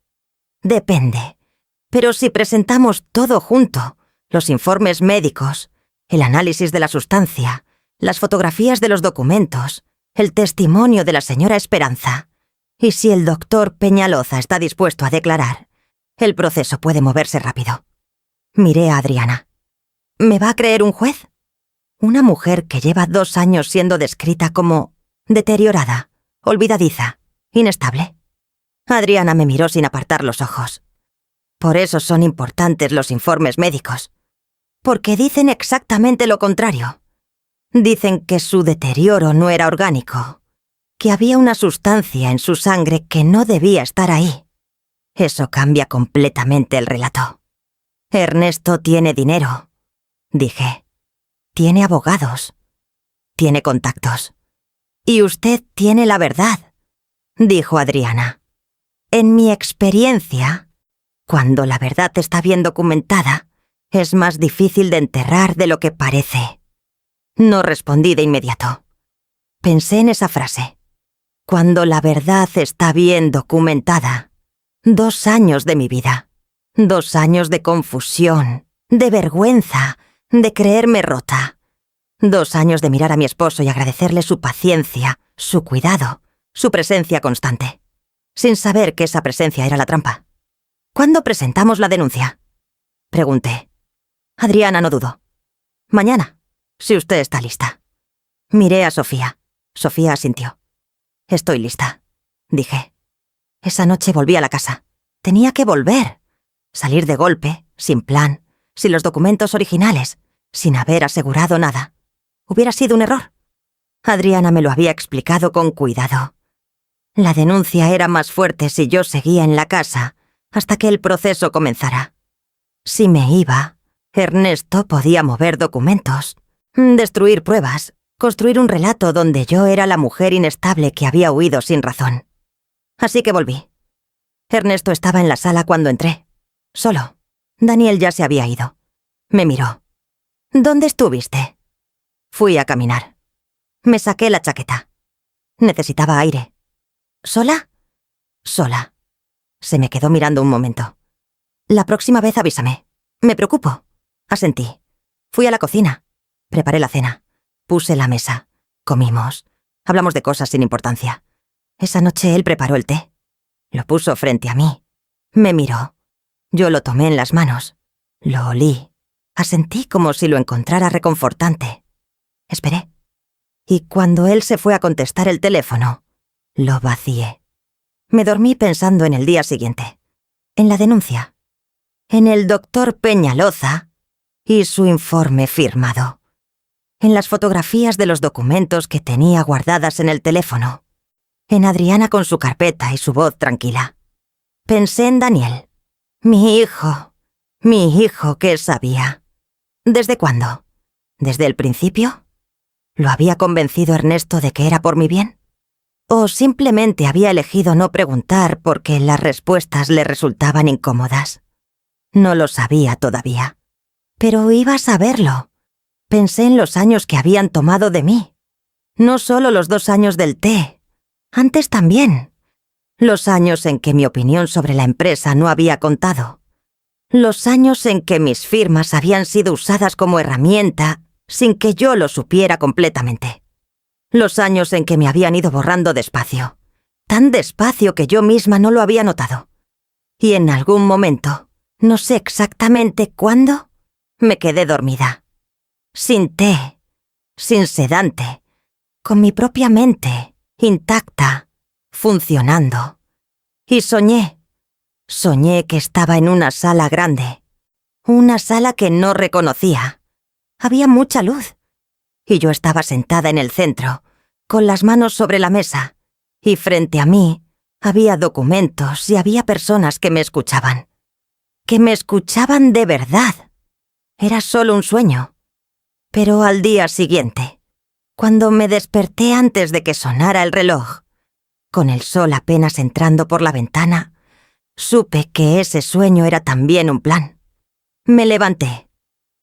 «Depende. Pero si presentamos todo junto, los informes médicos, el análisis de la sustancia, las fotografías de los documentos, el testimonio de la señora Esperanza, y si el doctor Peñaloza está dispuesto a declarar, el proceso puede moverse rápido». Miré a Adriana. «¿Me va a creer un juez? Una mujer que lleva 2 años siendo descrita como deteriorada, olvidadiza, inestable». Adriana me miró sin apartar los ojos. «Por eso son importantes los informes médicos. Porque dicen exactamente lo contrario. Dicen que su deterioro no era orgánico, que había una sustancia en su sangre que no debía estar ahí. Eso cambia completamente el relato. Ernesto tiene dinero», dije. «Tiene abogados. Tiene contactos. Y usted tiene la verdad», dijo Adriana. «En mi experiencia, cuando la verdad está bien documentada, es más difícil de enterrar de lo que parece». No respondí de inmediato. Pensé en esa frase. Cuando la verdad está bien documentada. 2 años de mi vida. 2 años de confusión, de vergüenza, de creerme rota. 2 años de mirar a mi esposo y agradecerle su paciencia, su cuidado, su presencia constante, sin saber que esa presencia era la trampa. «¿Cuándo presentamos la denuncia?», pregunté. Adriana no dudó. «Mañana, si usted está lista». Miré a Sofía. Sofía asintió. «Estoy lista», dije. Esa noche volví a la casa. Tenía que volver. Salir de golpe, sin plan, sin los documentos originales, sin haber asegurado nada. Hubiera sido un error. Adriana me lo había explicado con cuidado. La denuncia era más fuerte si yo seguía en la casa hasta que el proceso comenzara. Si me iba, Ernesto podía mover documentos, destruir pruebas, construir un relato donde yo era la mujer inestable que había huido sin razón. Así que volví. Ernesto estaba en la sala cuando entré. Solo. Daniel ya se había ido. Me miró. «¿Dónde estuviste?» «Fui a caminar. Me saqué la chaqueta. Necesitaba aire». «¿Sola?» «Sola». Se me quedó mirando un momento. «La próxima vez avísame. Me preocupo». Asentí. Fui a la cocina. Preparé la cena. Puse la mesa. Comimos. Hablamos de cosas sin importancia. Esa noche él preparó el té. Lo puso frente a mí. Me miró. Yo lo tomé en las manos. Lo olí. Asentí como si lo encontrara reconfortante. Esperé. Y cuando él se fue a contestar el teléfono, lo vacié. Me dormí pensando en el día siguiente. En la denuncia. en el doctor Peñaloza y su informe firmado, en las fotografías de los documentos que tenía guardadas en el teléfono, en Adriana con su carpeta y su voz tranquila. Pensé en Daniel, mi hijo que sabía. ¿Desde cuándo? ¿Desde el principio? ¿Lo había convencido Ernesto de que era por mi bien? ¿O simplemente había elegido no preguntar porque las respuestas le resultaban incómodas? No lo sabía todavía. Pero iba a saberlo. Pensé en los años que habían tomado de mí. No solo los 2 años del té, antes también. Los años en que mi opinión sobre la empresa no había contado. Los años en que mis firmas habían sido usadas como herramienta sin que yo lo supiera completamente. Los años en que me habían ido borrando despacio, tan despacio que yo misma no lo había notado. Y en algún momento, no sé exactamente cuándo, me quedé dormida. Sin té, sin sedante, con mi propia mente, intacta, funcionando. Y soñé que estaba en una sala grande, una sala que no reconocía. Había mucha luz, y yo estaba sentada en el centro, con las manos sobre la mesa, y frente a mí había documentos y había personas que me escuchaban. Que me escuchaban de verdad. Era solo un sueño. Pero al día siguiente, cuando me desperté antes de que sonara el reloj, con el sol apenas entrando por la ventana, supe que ese sueño era también un plan. Me levanté,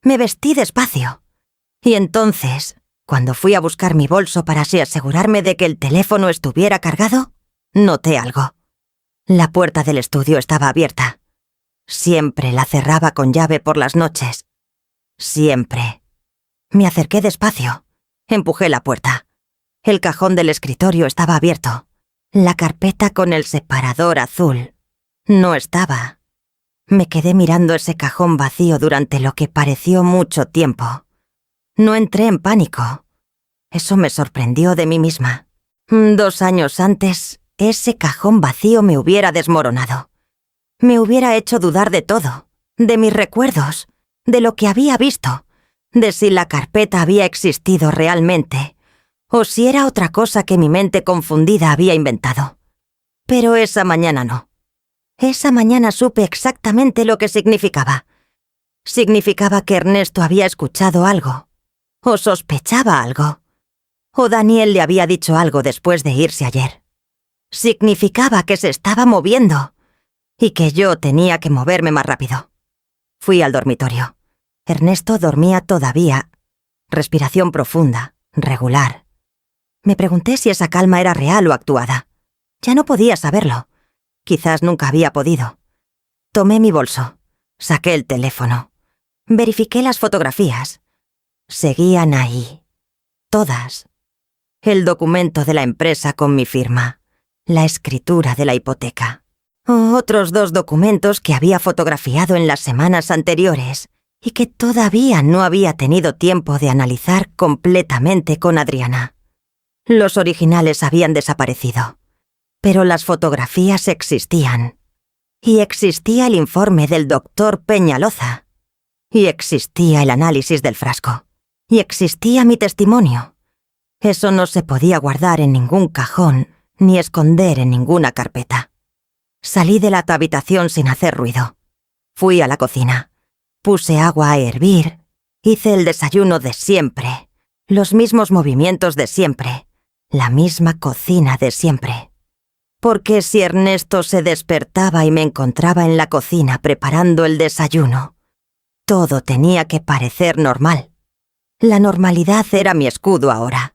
me vestí despacio, y entonces, cuando fui a buscar mi bolso para así asegurarme de que el teléfono estuviera cargado, noté algo. La puerta del estudio estaba abierta. Siempre la cerraba con llave por las noches. Siempre. Me acerqué despacio. Empujé la puerta. El cajón del escritorio estaba abierto. La carpeta con el separador azul no estaba. Me quedé mirando ese cajón vacío durante lo que pareció mucho tiempo. No entré en pánico. Eso me sorprendió de mí misma. 2 años antes, ese cajón vacío me hubiera desmoronado. Me hubiera hecho dudar de todo, de mis recuerdos, de lo que había visto, de si la carpeta había existido realmente, o si era otra cosa que mi mente confundida había inventado. Pero esa mañana no. Esa mañana supe exactamente lo que significaba. Significaba que Ernesto había escuchado algo, o sospechaba algo, o Daniel le había dicho algo después de irse ayer. Significaba que se estaba moviendo, y que yo tenía que moverme más rápido. Fui al dormitorio. Ernesto dormía todavía. Respiración profunda, regular. Me pregunté si esa calma era real o actuada. Ya no podía saberlo. Quizás nunca había podido. Tomé mi bolso. Saqué el teléfono. Verifiqué las fotografías. Seguían ahí. Todas. El documento de la empresa con mi firma. La escritura de la hipoteca. Otros 2 documentos que había fotografiado en las semanas anteriores y que todavía no había tenido tiempo de analizar completamente con Adriana. Los originales habían desaparecido, pero las fotografías existían. Y existía el informe del doctor Peñaloza. Y existía el análisis del frasco. Y existía mi testimonio. Eso no se podía guardar en ningún cajón ni esconder en ninguna carpeta. Salí de la habitación sin hacer ruido. Fui a la cocina. Puse agua a hervir. Hice el desayuno de siempre. Los mismos movimientos de siempre. La misma cocina de siempre. Porque si Ernesto se despertaba y me encontraba en la cocina preparando el desayuno, todo tenía que parecer normal. La normalidad era mi escudo ahora.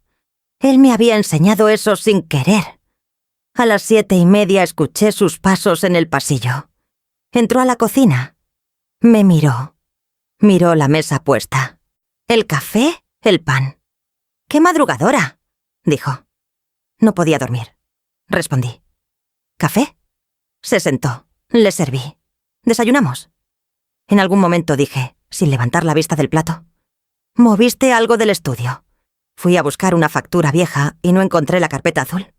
Él me había enseñado eso sin querer. A las 7:30 escuché sus pasos en el pasillo. Entró a la cocina. Me miró. Miró la mesa puesta. El café, el pan. ¡Qué madrugadora!, dijo. No podía dormir. Respondí. ¿Café? Se sentó. Le serví. ¿Desayunamos? En algún momento dije, sin levantar la vista del plato. ¿Moviste algo del estudio? Fui a buscar una factura vieja y no encontré la carpeta azul.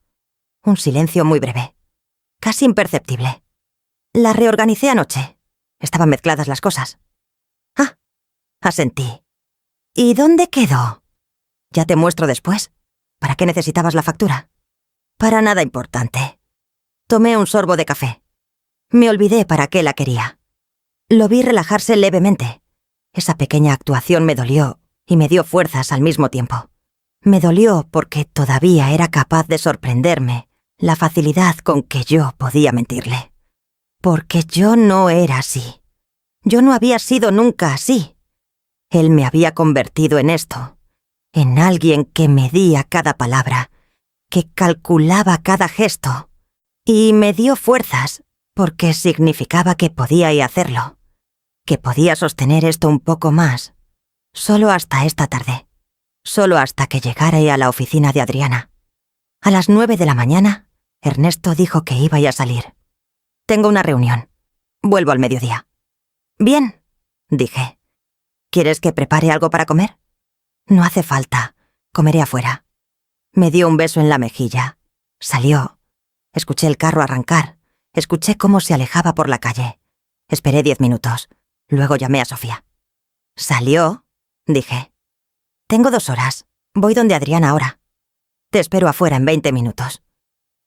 Un silencio muy breve. Casi imperceptible. La reorganicé anoche. Estaban mezcladas las cosas. Ah, asentí. ¿Y dónde quedó? Ya te muestro después. ¿Para qué necesitabas la factura? Para nada importante. Tomé un sorbo de café. Me olvidé para qué la quería. Lo vi relajarse levemente. Esa pequeña actuación me dolió y me dio fuerzas al mismo tiempo. Me dolió porque todavía era capaz de sorprenderme la facilidad con que yo podía mentirle. Porque yo no era así. Yo no había sido nunca así. Él me había convertido en esto, en alguien que medía cada palabra, que calculaba cada gesto, y me dio fuerzas porque significaba que podía hacerlo, que podía sostener esto un poco más, solo hasta esta tarde, solo hasta que llegara a la oficina de Adriana. A las 9 de la mañana, Ernesto dijo que iba a salir. Tengo una reunión. Vuelvo al mediodía. Bien, dije. ¿Quieres que prepare algo para comer? No hace falta. Comeré afuera. Me dio un beso en la mejilla. Salió. Escuché el carro arrancar. Escuché cómo se alejaba por la calle. Esperé 10 minutos. Luego llamé a Sofía. ¿Salió? Dije. Tengo 2 horas. Voy donde Adriana ahora. Te espero afuera en 20 minutos.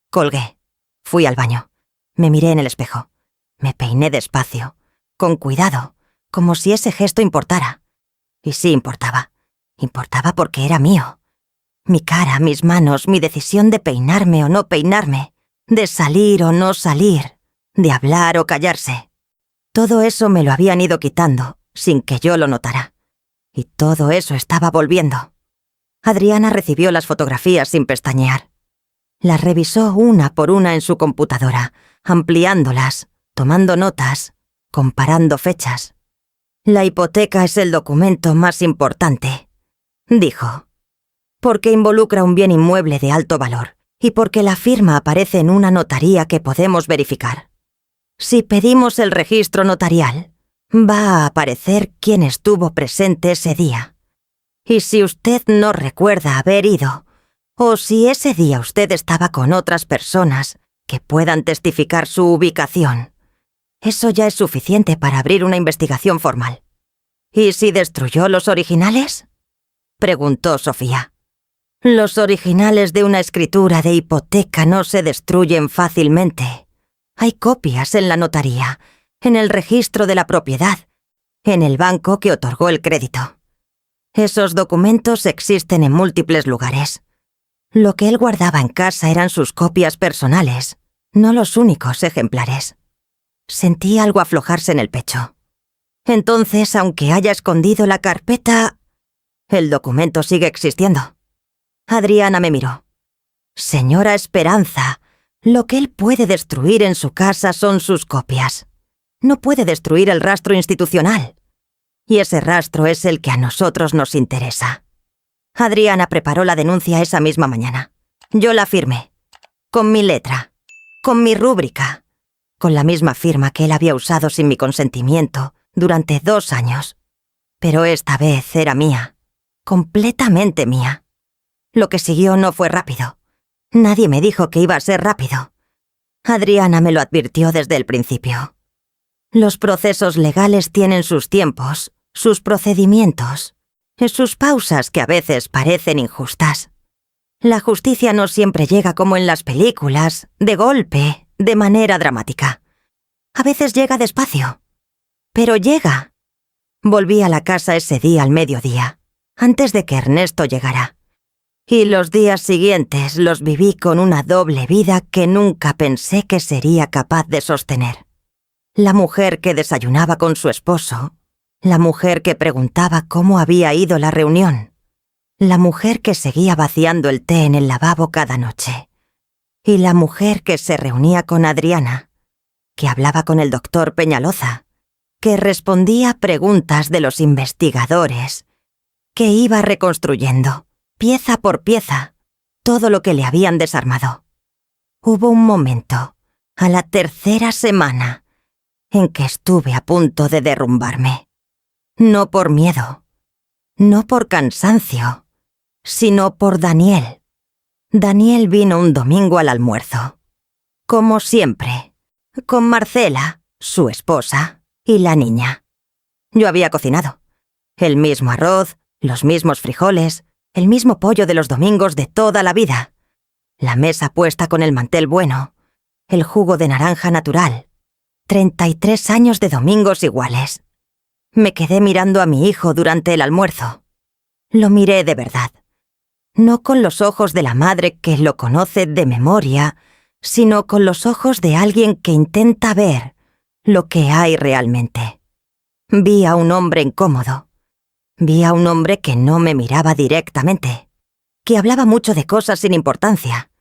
Colgué. Fui al baño. Me miré en el espejo. Me peiné despacio, con cuidado, como si ese gesto importara. Y sí importaba. Importaba porque era mío. Mi cara, mis manos, mi decisión de peinarme o no peinarme, de salir o no salir, de hablar o callarse. Todo eso me lo habían ido quitando, sin que yo lo notara. Y todo eso estaba volviendo. Adriana recibió las fotografías sin pestañear. Las revisó una por una en su computadora, ampliándolas, tomando notas, comparando fechas. La hipoteca es el documento más importante, dijo, porque involucra un bien inmueble de alto valor y porque la firma aparece en una notaría que podemos verificar. Si pedimos el registro notarial, va a aparecer quién estuvo presente ese día. Y si usted no recuerda haber ido, o si ese día usted estaba con otras personas que puedan testificar su ubicación, eso ya es suficiente para abrir una investigación formal. ¿Y si destruyó los originales? Preguntó Sofía. Los originales de una escritura de hipoteca no se destruyen fácilmente. Hay copias en la notaría, en el registro de la propiedad, en el banco que otorgó el crédito. Esos documentos existen en múltiples lugares. Lo que él guardaba en casa eran sus copias personales, no los únicos ejemplares. Sentí algo aflojarse en el pecho. Entonces, aunque haya escondido la carpeta, el documento sigue existiendo. Adriana me miró. Señora Esperanza, lo que él puede destruir en su casa son sus copias. No puede destruir el rastro institucional. Y ese rastro es el que a nosotros nos interesa. Adriana preparó la denuncia esa misma mañana. Yo la firmé. Con mi letra. Con mi rúbrica. Con la misma firma que él había usado sin mi consentimiento durante 2 años. Pero esta vez era mía. Completamente mía. Lo que siguió no fue rápido. Nadie me dijo que iba a ser rápido. Adriana me lo advirtió desde el principio. Los procesos legales tienen sus tiempos, sus procedimientos, sus pausas que a veces parecen injustas. La justicia no siempre llega como en las películas, de golpe, de manera dramática. A veces llega despacio. Pero llega. Volví a la casa ese día al mediodía, antes de que Ernesto llegara. Y los días siguientes los viví con una doble vida que nunca pensé que sería capaz de sostener. La mujer que desayunaba con su esposo, la mujer que preguntaba cómo había ido la reunión, la mujer que seguía vaciando el té en el lavabo cada noche, y la mujer que se reunía con Adriana, que hablaba con el doctor Peñaloza, que respondía preguntas de los investigadores, que iba reconstruyendo, pieza por pieza, todo lo que le habían desarmado. Hubo un momento, a la 3ª semana, en que estuve a punto de derrumbarme. No por miedo, no por cansancio, sino por Daniel. Daniel vino un domingo al almuerzo. Como siempre, con Marcela, su esposa, y la niña. Yo había cocinado. El mismo arroz, los mismos frijoles, el mismo pollo de los domingos de toda la vida. La mesa puesta con el mantel bueno, el jugo de naranja natural. 33 años de domingos iguales. Me quedé mirando a mi hijo durante el almuerzo. Lo miré de verdad. No con los ojos de la madre que lo conoce de memoria, sino con los ojos de alguien que intenta ver lo que hay realmente. Vi a un hombre incómodo. Vi a un hombre que no me miraba directamente, que hablaba mucho de cosas sin importancia,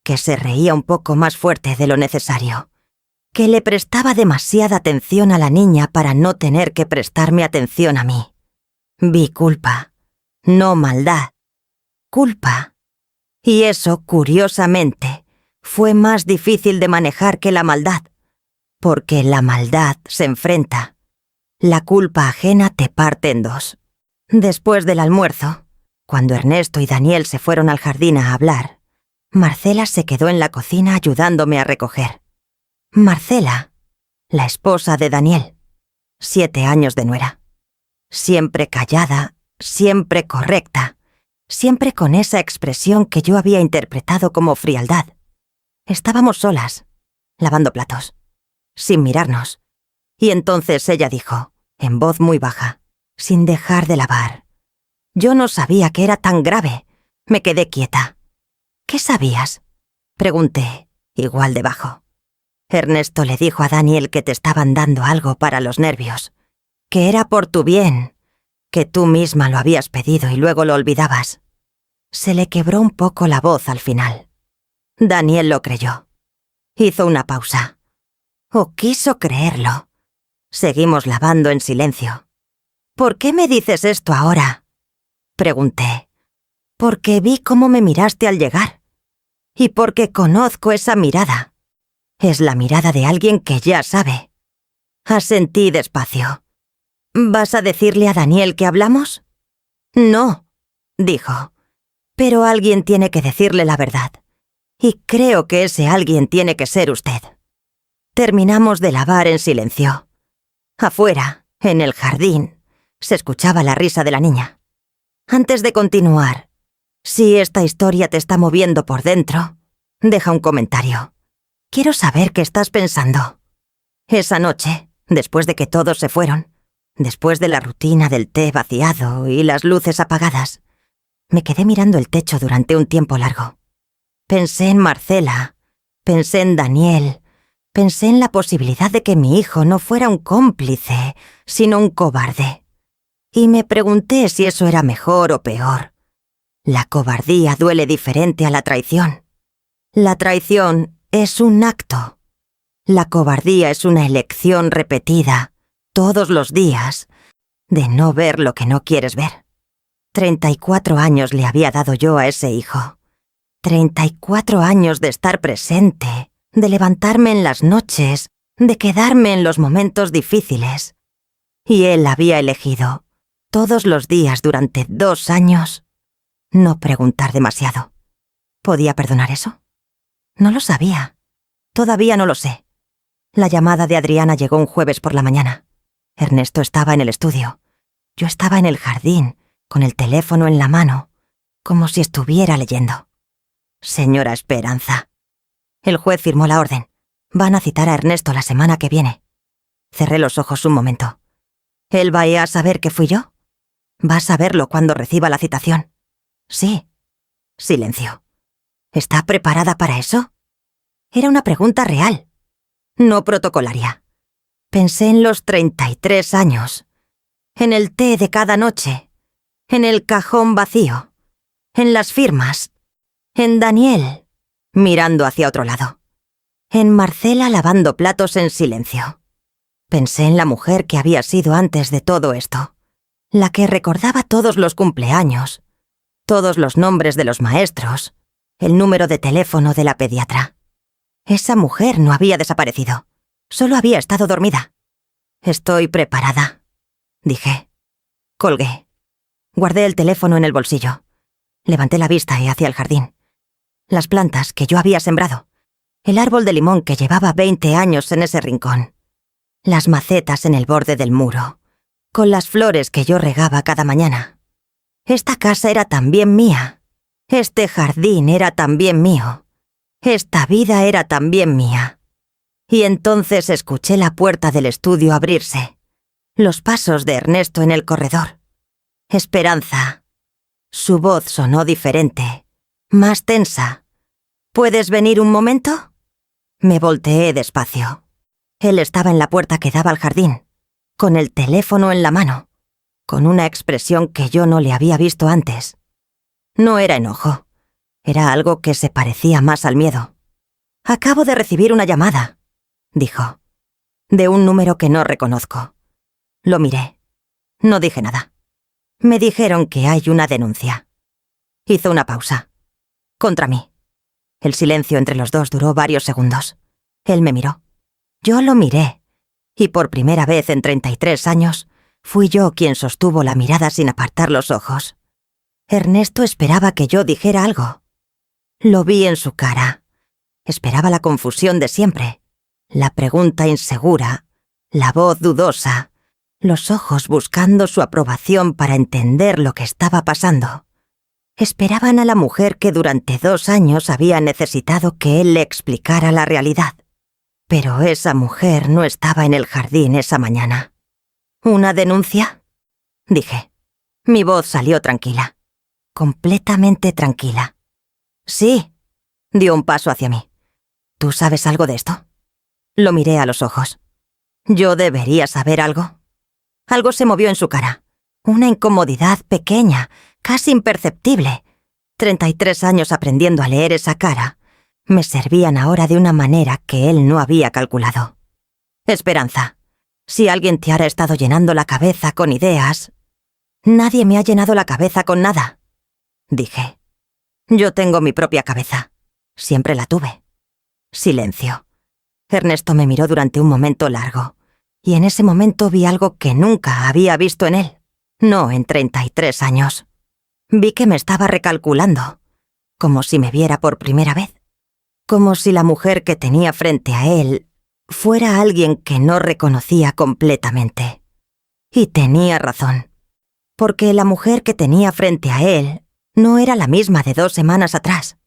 que se reía un poco más fuerte de lo necesario, que le prestaba demasiada atención a la niña para no tener que prestarme atención a mí. Vi culpa, no maldad. Culpa. Y eso, curiosamente, fue más difícil de manejar que la maldad, porque la maldad se enfrenta. La culpa ajena te parte en dos. Después del almuerzo, cuando Ernesto y Daniel se fueron al jardín a hablar, Marcela se quedó en la cocina ayudándome a recoger. Marcela, la esposa de Daniel, 7 años de nuera. Siempre callada, siempre correcta, siempre con esa expresión que yo había interpretado como frialdad. Estábamos solas, lavando platos, sin mirarnos, y entonces ella dijo, en voz muy baja, sin dejar de lavar. Yo no sabía que era tan grave. Me quedé quieta. ¿Qué sabías?, pregunté, igual de bajo. Ernesto le dijo a Daniel que te estaban dando algo para los nervios, que era por tu bien, que tú misma lo habías pedido y luego lo olvidabas. Se le quebró un poco la voz al final. Daniel lo creyó. Hizo una pausa. O quiso creerlo. Seguimos lavando en silencio. ¿Por qué me dices esto ahora?, pregunté. Porque vi cómo me miraste al llegar. Y porque conozco esa mirada. Es la mirada de alguien que ya sabe. Asentí despacio. ¿Vas a decirle a Daniel que hablamos? No, dijo. Pero alguien tiene que decirle la verdad. Y creo que ese alguien tiene que ser usted. Terminamos de lavar en silencio. Afuera, en el jardín, se escuchaba la risa de la niña. Antes de continuar, si esta historia te está moviendo por dentro, deja un comentario. Quiero saber qué estás pensando. Esa noche, después de que todos se fueron, después de la rutina del té vaciado y las luces apagadas, me quedé mirando el techo durante un tiempo largo. Pensé en Marcela, pensé en Daniel, pensé en la posibilidad de que mi hijo no fuera un cómplice, sino un cobarde. Y me pregunté si eso era mejor o peor. La cobardía duele diferente a la traición. La traición es un acto. La cobardía es una elección repetida, todos los días, de no ver lo que no quieres ver. 34 años le había dado yo a ese hijo. 34 años de estar presente, de levantarme en las noches, de quedarme en los momentos difíciles. Y él había elegido, todos los días durante 2 años, no preguntar demasiado. ¿Podía perdonar eso? No lo sabía. Todavía no lo sé. La llamada de Adriana llegó un jueves por la mañana. Ernesto estaba en el estudio. Yo estaba en el jardín, con el teléfono en la mano, como si estuviera leyendo. Señora Esperanza. El juez firmó la orden. Van a citar a Ernesto la semana que viene. Cerré los ojos un momento. ¿Él va a saber que fui yo? ¿Va a saberlo cuando reciba la citación? Sí. Silencio. ¿Está preparada para eso? Era una pregunta real, no protocolaria. Pensé en los 33 años, en el té de cada noche, en el cajón vacío, en las firmas, en Daniel, mirando hacia otro lado, en Marcela lavando platos en silencio. Pensé en la mujer que había sido antes de todo esto, la que recordaba todos los cumpleaños, todos los nombres de los maestros, el número de teléfono de la pediatra. Esa mujer no había desaparecido, solo había estado dormida. Estoy preparada, dije. Colgué. Guardé el teléfono en el bolsillo. Levanté la vista y hacia el jardín. Las plantas que yo había sembrado. El árbol de limón que llevaba 20 años en ese rincón. las macetas en el borde del muro, con las flores que yo regaba cada mañana. Esta casa era también mía. Este jardín era también mío. Esta vida era también mía. Y entonces escuché la puerta del estudio abrirse, los pasos de Ernesto en el corredor. Esperanza. Su voz sonó diferente, más tensa. ¿Puedes venir un momento? Me volteé despacio. Él estaba en la puerta que daba al jardín, con el teléfono en la mano, con una expresión que yo no le había visto antes. No era enojo, era algo que se parecía más al miedo. «Acabo de recibir una llamada», dijo, «de un número que no reconozco». Lo miré. No dije nada. Me dijeron que hay una denuncia. Hizo una pausa. Contra mí. El silencio entre los dos duró varios segundos. Él me miró. Yo lo miré. Y por primera vez en 33 años, fui yo quien sostuvo la mirada sin apartar los ojos. Ernesto esperaba que yo dijera algo. Lo vi en su cara. Esperaba la confusión de siempre, la pregunta insegura, la voz dudosa, los ojos buscando su aprobación para entender lo que estaba pasando. Esperaban a la mujer que durante 2 años había necesitado que él le explicara la realidad. Pero esa mujer no estaba en el jardín esa mañana. ¿Una denuncia?, dije. Mi voz salió tranquila, completamente tranquila. Sí, dio un paso hacia mí. ¿Tú sabes algo de esto? Lo miré a los ojos. ¿Yo debería saber algo? Algo se movió en su cara. Una incomodidad pequeña, casi imperceptible. 33 años aprendiendo a leer esa cara me servían ahora de una manera que él no había calculado. Esperanza, si alguien te ha estado llenando la cabeza con ideas... Nadie me ha llenado la cabeza con nada, dije. Yo tengo mi propia cabeza. Siempre la tuve. Silencio. Ernesto me miró durante un momento largo, y en ese momento vi algo que nunca había visto en él. No en 33 años. Vi que me estaba recalculando, como si me viera por primera vez. Como si la mujer que tenía frente a él fuera alguien que no reconocía completamente. Y tenía razón, porque la mujer que tenía frente a él no era la misma de 2 semanas atrás.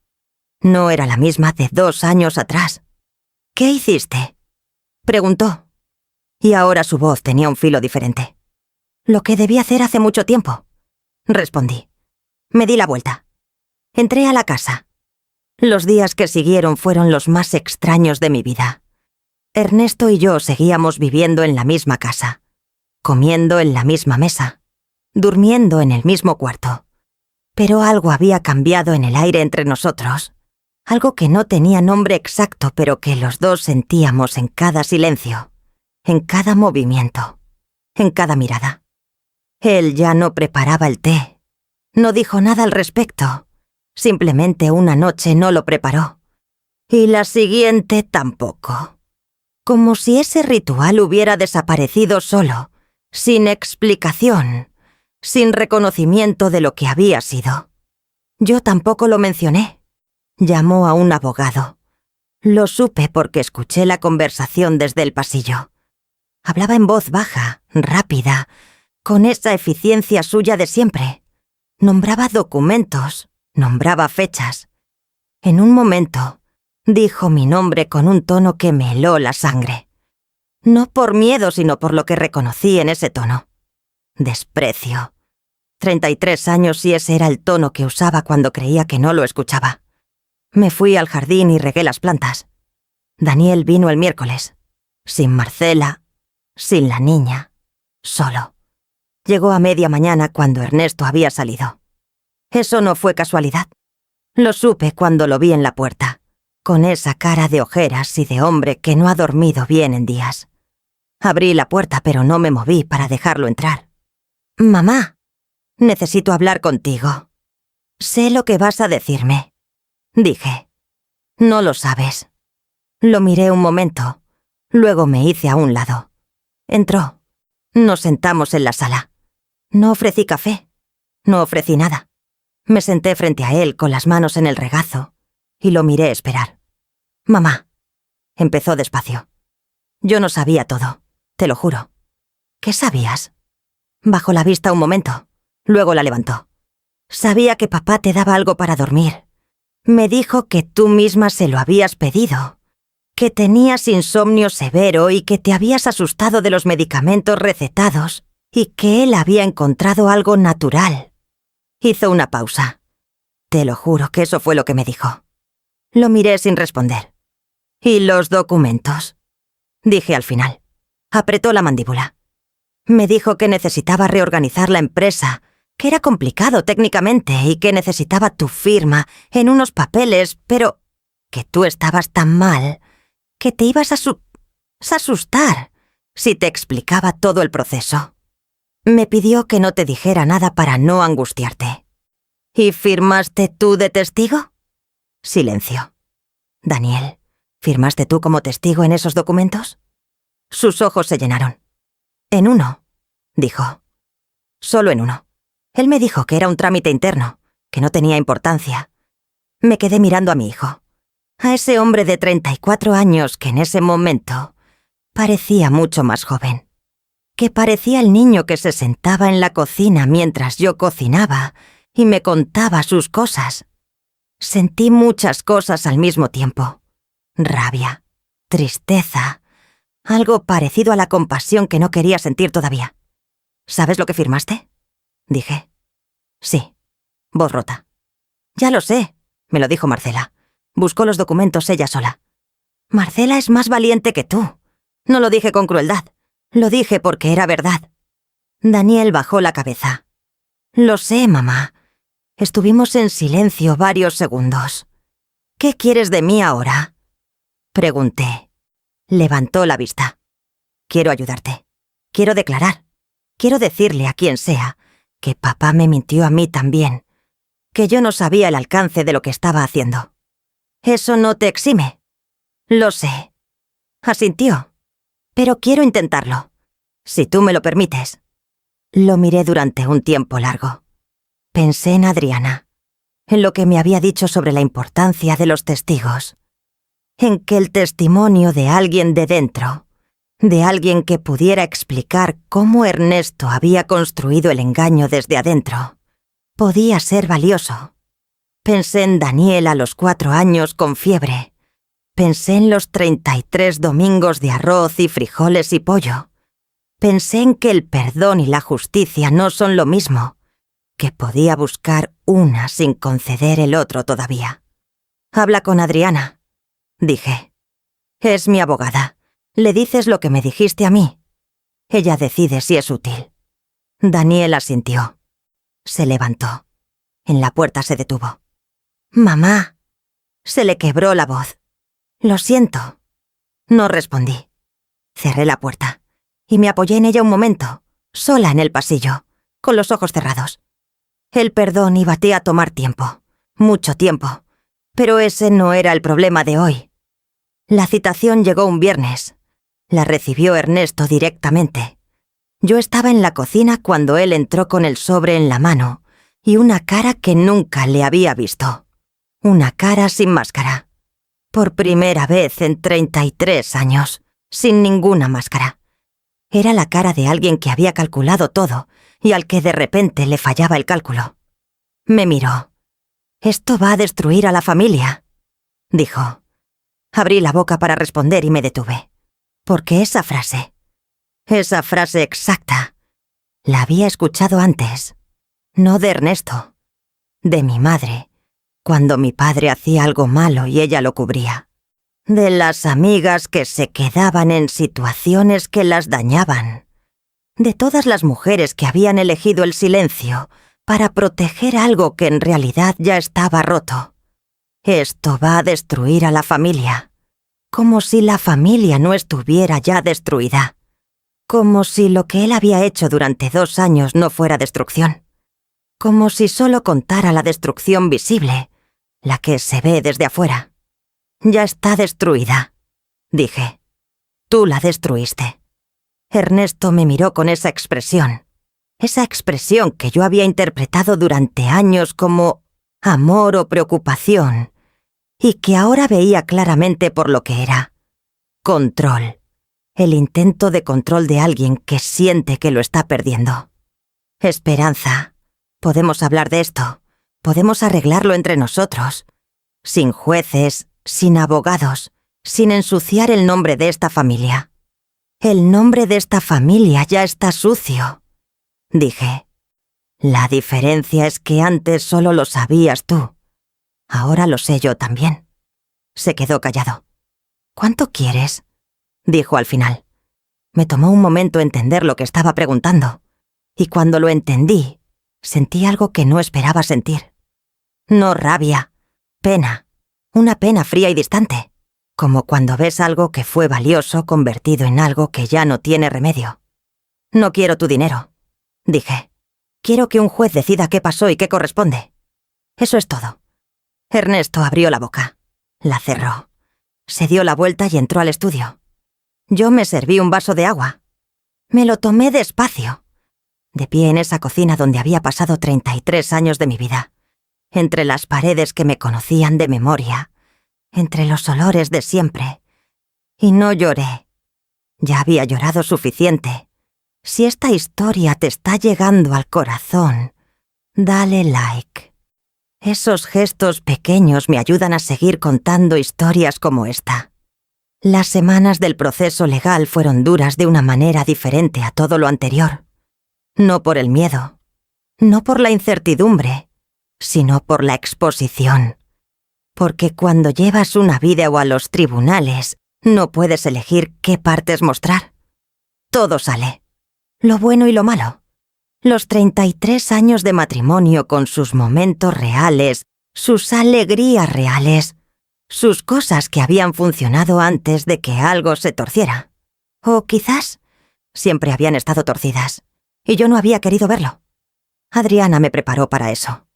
No era la misma de 2 años atrás. «¿Qué hiciste?», preguntó. Y ahora su voz tenía un filo diferente. «Lo que debí hacer hace mucho tiempo», respondí. Me di la vuelta. Entré a la casa. Los días que siguieron fueron los más extraños de mi vida. Ernesto y yo seguíamos viviendo en la misma casa, comiendo en la misma mesa, durmiendo en el mismo cuarto. Pero algo había cambiado en el aire entre nosotros, algo que no tenía nombre exacto, pero que los dos sentíamos en cada silencio, en cada movimiento, en cada mirada. Él ya no preparaba el té, no dijo nada al respecto, simplemente una noche no lo preparó. Y la siguiente tampoco. Como si ese ritual hubiera desaparecido solo, sin explicación, sin reconocimiento de lo que había sido. Yo tampoco lo mencioné. Llamó a un abogado. Lo supe porque escuché la conversación desde el pasillo. Hablaba en voz baja, rápida, con esa eficiencia suya de siempre. Nombraba documentos, nombraba fechas. En un momento, dijo mi nombre con un tono que me heló la sangre. No por miedo, sino por lo que reconocí en ese tono. Desprecio. 33 años y ese era el tono que usaba cuando creía que no lo escuchaba. Me fui al jardín y regué las plantas. Daniel vino el miércoles. Sin Marcela, sin la niña, solo. Llegó a media mañana cuando Ernesto había salido. Eso no fue casualidad. Lo supe cuando lo vi en la puerta, con esa cara de ojeras y de hombre que no ha dormido bien en días. Abrí la puerta, pero no me moví para dejarlo entrar. «Mamá, necesito hablar contigo. Sé lo que vas a decirme», dije. «No lo sabes». Lo miré un momento, luego me hice a un lado. Entró. Nos sentamos en la sala. No ofrecí café, no ofrecí nada. Me senté frente a él con las manos en el regazo y lo miré esperar. «Mamá», empezó despacio. Yo no sabía todo. te lo juro. ¿Qué sabías? Bajó la vista un momento, luego la levantó. Sabía que papá te daba algo para dormir. Me dijo que tú misma se lo habías pedido, que tenías insomnio severo y que te habías asustado de los medicamentos recetados y que él había encontrado algo natural. Hizo una pausa. Te lo juro que eso fue lo que me dijo. Lo miré sin responder. ¿Y los documentos? Dije al final. Apretó la mandíbula. Me dijo que necesitaba reorganizar la empresa, que era complicado técnicamente y que necesitaba tu firma en unos papeles, pero que tú estabas tan mal que te ibas a asustar si te explicaba todo el proceso. Me pidió que no te dijera nada para no angustiarte. ¿Y firmaste tú de testigo? Silencio. Daniel, ¿firmaste tú como testigo en esos documentos? Sus ojos se llenaron. En uno, dijo. Solo en uno. Él me dijo que era un trámite interno, que no tenía importancia. Me quedé mirando a mi hijo, a ese hombre de 34 años que en ese momento parecía mucho más joven, que parecía el niño que se sentaba en la cocina mientras yo cocinaba y me contaba sus cosas. Sentí muchas cosas al mismo tiempo. Rabia, tristeza, algo parecido a la compasión que no quería sentir todavía. ¿Sabes lo que firmaste? Dije. Sí. Voz rota. Ya lo sé, me lo dijo Marcela. Buscó los documentos ella sola. Marcela es más valiente que tú. No lo dije con crueldad. Lo dije porque era verdad. Daniel bajó la cabeza. Lo sé, mamá. Estuvimos en silencio varios segundos. ¿Qué quieres de mí ahora? Pregunté. Levantó la vista. Quiero ayudarte. Quiero declarar. Quiero decirle a quien sea que papá me mintió a mí también, que yo no sabía el alcance de lo que estaba haciendo. Eso no te exime. Lo sé. Asintió. Pero quiero intentarlo, si tú me lo permites. Lo miré durante un tiempo largo. Pensé en Adriana, en lo que me había dicho sobre la importancia de los testigos, en que el testimonio de alguien de dentro, de alguien que pudiera explicar cómo Ernesto había construido el engaño desde adentro, podía ser valioso. Pensé en Daniel a los 4 años con fiebre. Pensé en los 33 domingos de arroz y frijoles y pollo. Pensé en que el perdón y la justicia no son lo mismo, que podía buscar una sin conceder el otro todavía. Habla con Adriana, dije. Es mi abogada. Le dices lo que me dijiste a mí. Ella decide si es útil. Daniel asintió. Se levantó. En la puerta se detuvo. Mamá. Se le quebró la voz. Lo siento. No respondí. Cerré la puerta y me apoyé en ella un momento, sola en el pasillo, con los ojos cerrados. El perdón iba a tomar tiempo, mucho tiempo, pero ese no era el problema de hoy. La citación llegó un viernes. La recibió Ernesto directamente. Yo estaba en la cocina cuando él entró con el sobre en la mano y una cara que nunca le había visto. Una cara sin máscara. Por primera vez en 33 años, sin ninguna máscara. Era la cara de alguien que había calculado todo y al que de repente le fallaba el cálculo. Me miró. «Esto va a destruir a la familia», dijo. Abrí la boca para responder y me detuve. Porque esa frase exacta, la había escuchado antes. No de Ernesto, de mi madre, cuando mi padre hacía algo malo y ella lo cubría. De las amigas que se quedaban en situaciones que las dañaban. De todas las mujeres que habían elegido el silencio para proteger algo que en realidad ya estaba roto. Esto va a destruir a la familia. Como si la familia no estuviera ya destruida. Como si lo que él había hecho durante 2 años no fuera destrucción. Como si solo contara la destrucción visible, la que se ve desde afuera. Ya está destruida, dije. Tú la destruiste. Ernesto me miró con esa expresión que yo había interpretado durante años como amor o preocupación, y que ahora veía claramente por lo que era. Control. El intento de control de alguien que siente que lo está perdiendo. Esperanza, podemos hablar de esto. Podemos arreglarlo entre nosotros. Sin jueces, sin abogados, sin ensuciar el nombre de esta familia. El nombre de esta familia ya está sucio, dije. La diferencia es que antes solo lo sabías tú. Ahora lo sé yo también. Se quedó callado. ¿Cuánto quieres?, dijo al final. Me tomó un momento entender lo que estaba preguntando, y cuando lo entendí, sentí algo que no esperaba sentir. No rabia, pena, una pena fría y distante, como cuando ves algo que fue valioso convertido en algo que ya no tiene remedio. No quiero tu dinero, dije. Quiero que un juez decida qué pasó y qué corresponde. Eso es todo. Ernesto abrió la boca. La cerró. Se dio la vuelta y entró al estudio. Yo me serví un vaso de agua. Me lo tomé despacio. De pie en esa cocina donde había pasado 33 años de mi vida. Entre las paredes que me conocían de memoria. Entre los olores de siempre. Y no lloré. Ya había llorado suficiente. Si esta historia te está llegando al corazón, dale like. Esos gestos pequeños me ayudan a seguir contando historias como esta. Las semanas del proceso legal fueron duras de una manera diferente a todo lo anterior. No por el miedo, no por la incertidumbre, sino por la exposición. Porque cuando llevas una video a los tribunales, no puedes elegir qué partes mostrar. Todo sale. Lo bueno y lo malo. Los 33 años de matrimonio con sus momentos reales, sus alegrías reales, sus cosas que habían funcionado antes de que algo se torciera. O quizás siempre habían estado torcidas, y yo no había querido verlo. Adriana me preparó para eso.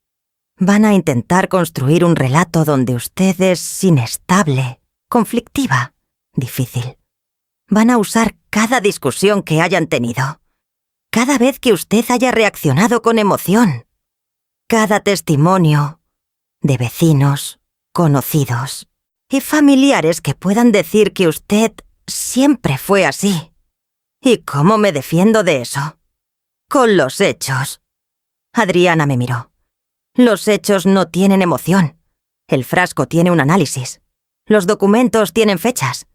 Van a intentar construir un relato donde usted es inestable, conflictiva, difícil. Van a usar cada discusión que hayan tenido. Cada vez que usted haya reaccionado con emoción. Cada testimonio de vecinos, conocidos y familiares que puedan decir que usted siempre fue así. ¿Y cómo me defiendo de eso? Con los hechos. Adriana me miró. Los hechos no tienen emoción. El frasco tiene un análisis. Los documentos tienen fechas.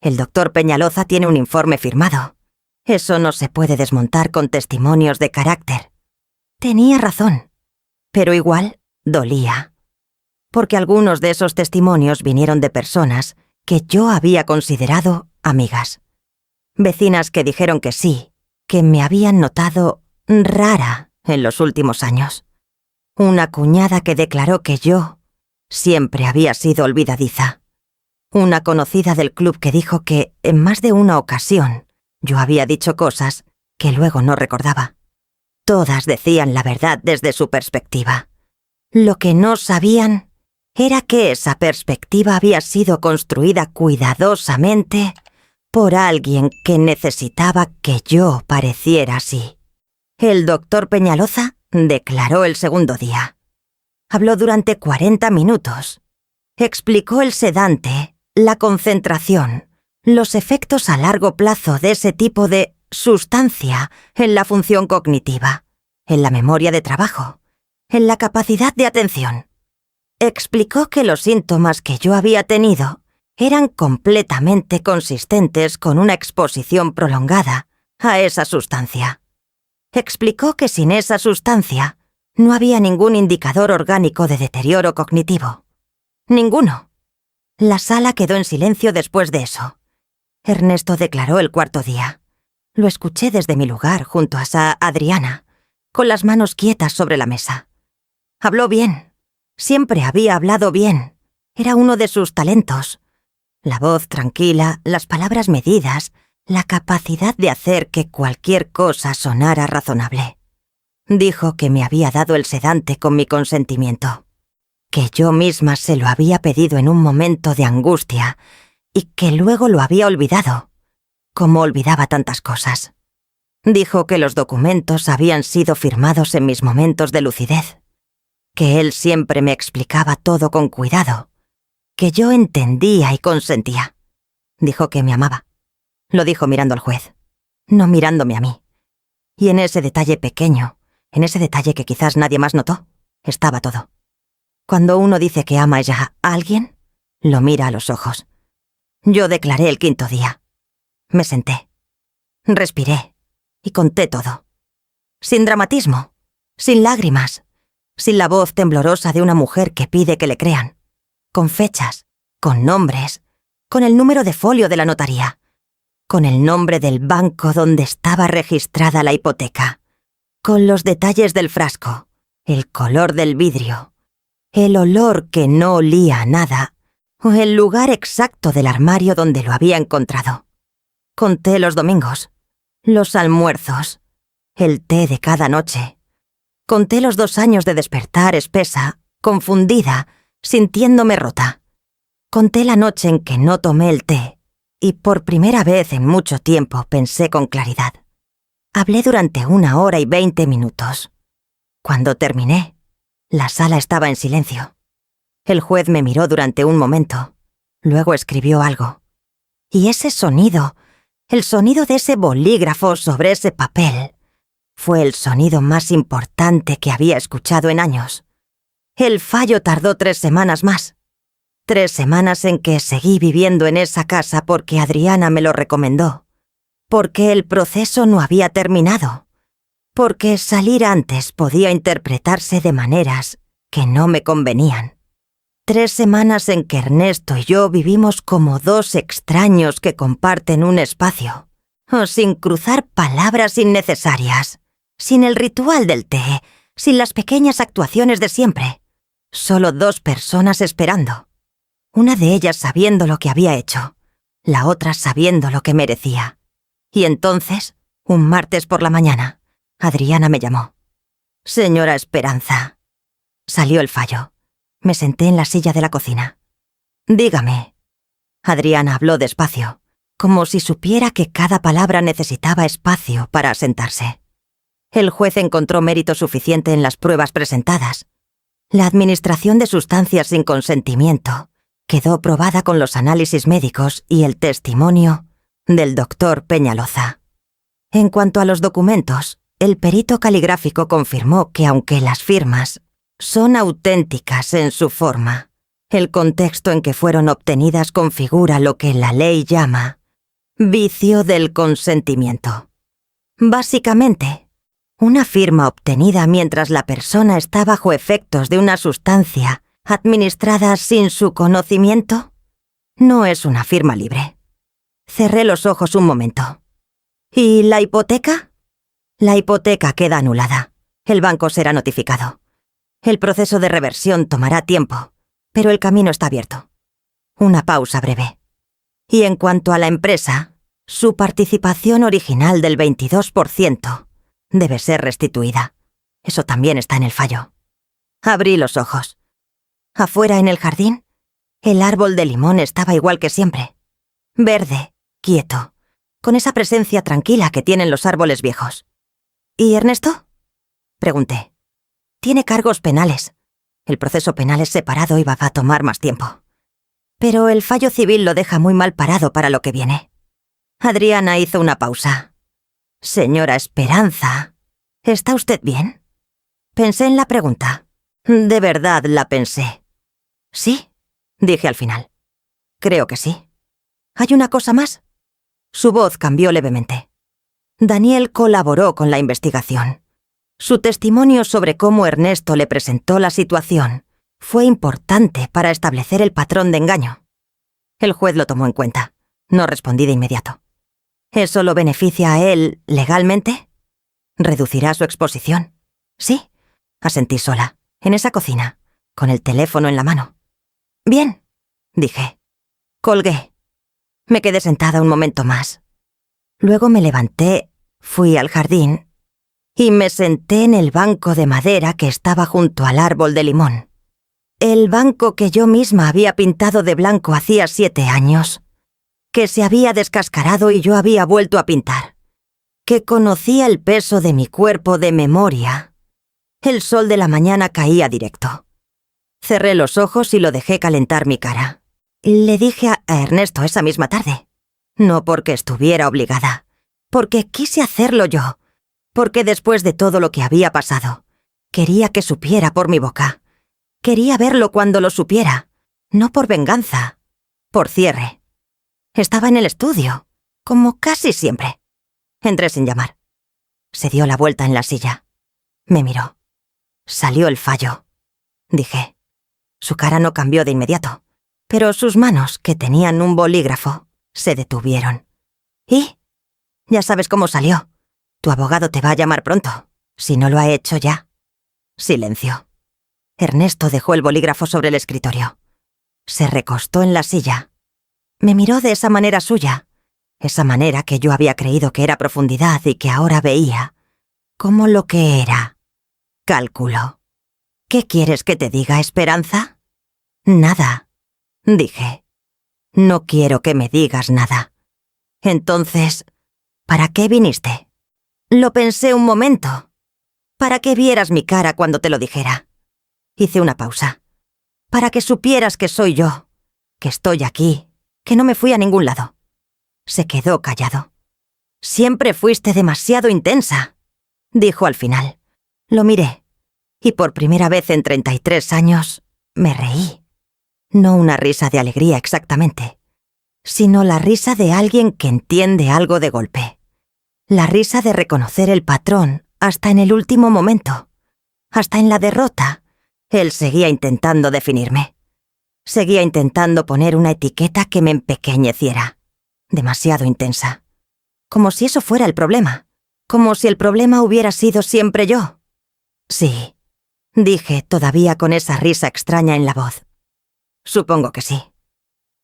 El doctor Peñaloza tiene un informe firmado. Eso no se puede desmontar con testimonios de carácter. Tenía razón, pero igual dolía. Porque algunos de esos testimonios vinieron de personas que yo había considerado amigas. Vecinas que dijeron que sí, que me habían notado rara en los últimos años. Una cuñada que declaró que yo siempre había sido olvidadiza. Una conocida del club que dijo que en más de una ocasión yo había dicho cosas que luego no recordaba. Todas decían la verdad desde su perspectiva. Lo que no sabían era que esa perspectiva había sido construida cuidadosamente por alguien que necesitaba que yo pareciera así. El doctor Peñaloza declaró el segundo día. Habló durante 40 minutos. Explicó el sedante, la concentración, los efectos a largo plazo de ese tipo de sustancia en la función cognitiva, en la memoria de trabajo, en la capacidad de atención. Explicó que los síntomas que yo había tenido eran completamente consistentes con una exposición prolongada a esa sustancia. Explicó que sin esa sustancia no había ningún indicador orgánico de deterioro cognitivo. Ninguno. La sala quedó en silencio después de eso. Ernesto declaró el cuarto día. Lo escuché desde mi lugar junto a Adriana, con las manos quietas sobre la mesa. Habló bien. Siempre había hablado bien. Era uno de sus talentos. La voz tranquila, las palabras medidas, la capacidad de hacer que cualquier cosa sonara razonable. Dijo que me había dado el sedante con mi consentimiento, que yo misma se lo había pedido en un momento de angustia y que luego lo había olvidado, como olvidaba tantas cosas. Dijo que los documentos habían sido firmados en mis momentos de lucidez, que él siempre me explicaba todo con cuidado, que yo entendía y consentía. Dijo que me amaba. lo dijo mirando al juez, no mirándome a mí. Y en ese detalle pequeño, en ese detalle que quizás nadie más notó, estaba todo. Cuando uno dice que ama ya a alguien, lo mira a los ojos. Yo declaré el 5.º día. Me senté. Respiré y conté todo. Sin dramatismo, sin lágrimas, sin la voz temblorosa de una mujer que pide que le crean, con fechas, con nombres, con el número de folio de la notaría, con el nombre del banco donde estaba registrada la hipoteca, con los detalles del frasco, el color del vidrio, el olor que no olía a nada, o el lugar exacto del armario donde lo había encontrado. Conté los domingos, los almuerzos, el té de cada noche. Conté los 2 años de despertar espesa, confundida, sintiéndome rota. Conté la noche en que no tomé el té y por primera vez en mucho tiempo pensé con claridad. Hablé durante 1 hora y 20 minutos. Cuando terminé, la sala estaba en silencio. El juez me miró durante un momento, luego escribió algo. Y ese sonido, el sonido de ese bolígrafo sobre ese papel, fue el sonido más importante que había escuchado en años. El fallo tardó 3 semanas más. 3 semanas en que seguí viviendo en esa casa porque Adriana me lo recomendó, porque el proceso no había terminado, porque salir antes podía interpretarse de maneras que no me convenían. 3 semanas en que Ernesto y yo vivimos como 2 extraños que comparten un espacio, o sin cruzar palabras innecesarias, sin el ritual del té, sin las pequeñas actuaciones de siempre. Solo 2 personas esperando. Una de ellas sabiendo lo que había hecho, la otra sabiendo lo que merecía. Y entonces, un martes por la mañana, Adriana me llamó. «Señora Esperanza». Salió el fallo. Me senté en la silla de la cocina. «Dígame». Adriana habló despacio, como si supiera que cada palabra necesitaba espacio para asentarse. El juez encontró mérito suficiente en las pruebas presentadas. La administración de sustancias sin consentimiento quedó probada con los análisis médicos y el testimonio del doctor Peñaloza. En cuanto a los documentos, el perito caligráfico confirmó que aunque las firmas son auténticas en su forma, el contexto en que fueron obtenidas configura lo que la ley llama vicio del consentimiento. Básicamente, una firma obtenida mientras la persona está bajo efectos de una sustancia administrada sin su conocimiento no es una firma libre. Cerré los ojos un momento. ¿Y la hipoteca? La hipoteca queda anulada. El banco será notificado. El proceso de reversión tomará tiempo, pero el camino está abierto. Una pausa breve. Y en cuanto a la empresa, su participación original del 22% debe ser restituida. Eso también está en el fallo. Abrí los ojos. Afuera en el jardín, el árbol de limón estaba igual que siempre. Verde, quieto, con esa presencia tranquila que tienen los árboles viejos. ¿Y Ernesto?, pregunté. Tiene cargos penales. El proceso penal es separado y va a tomar más tiempo. Pero el fallo civil lo deja muy mal parado para lo que viene. Adriana hizo una pausa. «Señora Esperanza, ¿está usted bien?» Pensé en la pregunta. De verdad la pensé. «Sí», dije al final. «Creo que sí. ¿Hay una cosa más?» Su voz cambió levemente. Daniel colaboró con la investigación. Su testimonio sobre cómo Ernesto le presentó la situación fue importante para establecer el patrón de engaño. El juez lo tomó en cuenta. No respondí de inmediato. ¿Eso lo beneficia a él legalmente? ¿Reducirá su exposición? Sí, asentí sola, en esa cocina, con el teléfono en la mano. Bien, dije. Colgué. Me quedé sentada un momento más. Luego me levanté, fui al jardín y me senté en el banco de madera que estaba junto al árbol de limón. El banco que yo misma había pintado de blanco hacía 7 años, que se había descascarado y yo había vuelto a pintar, que conocía el peso de mi cuerpo de memoria. El sol de la mañana caía directo. Cerré los ojos y lo dejé calentar mi cara. Le dije a Ernesto esa misma tarde. No porque estuviera obligada, porque quise hacerlo yo, porque después de todo lo que había pasado, quería que supiera por mi boca. Quería verlo cuando lo supiera, no por venganza, por cierre. Estaba en el estudio, como casi siempre. Entré sin llamar. Se dio la vuelta en la silla. Me miró. Salió el fallo, dije. Su cara no cambió de inmediato, pero sus manos, que tenían un bolígrafo, se detuvieron. ¿Y? Ya sabes cómo salió. Tu abogado te va a llamar pronto, si no lo ha hecho ya. Silencio. Ernesto dejó el bolígrafo sobre el escritorio. Se recostó en la silla. Me miró de esa manera suya, esa manera que yo había creído que era profundidad y que ahora veía como lo que era. Cálculo. ¿Qué quieres que te diga, Esperanza? Nada, dije. No quiero que me digas nada. Entonces, ¿para qué viniste? Lo pensé un momento. Para que vieras mi cara cuando te lo dijera. Hice una pausa. Para que supieras que soy yo, que estoy aquí, que no me fui a ningún lado. Se quedó callado. Siempre fuiste demasiado intensa, dijo al final. Lo miré, y por primera vez en 33 años, me reí. No una risa de alegría exactamente, sino la risa de alguien que entiende algo de golpe. La risa de reconocer el patrón hasta en el último momento. Hasta en la derrota, él seguía intentando definirme. Seguía intentando poner una etiqueta que me empequeñeciera. Demasiado intensa. Como si eso fuera el problema. Como si el problema hubiera sido siempre yo. Sí, dije todavía con esa risa extraña en la voz. Supongo que sí.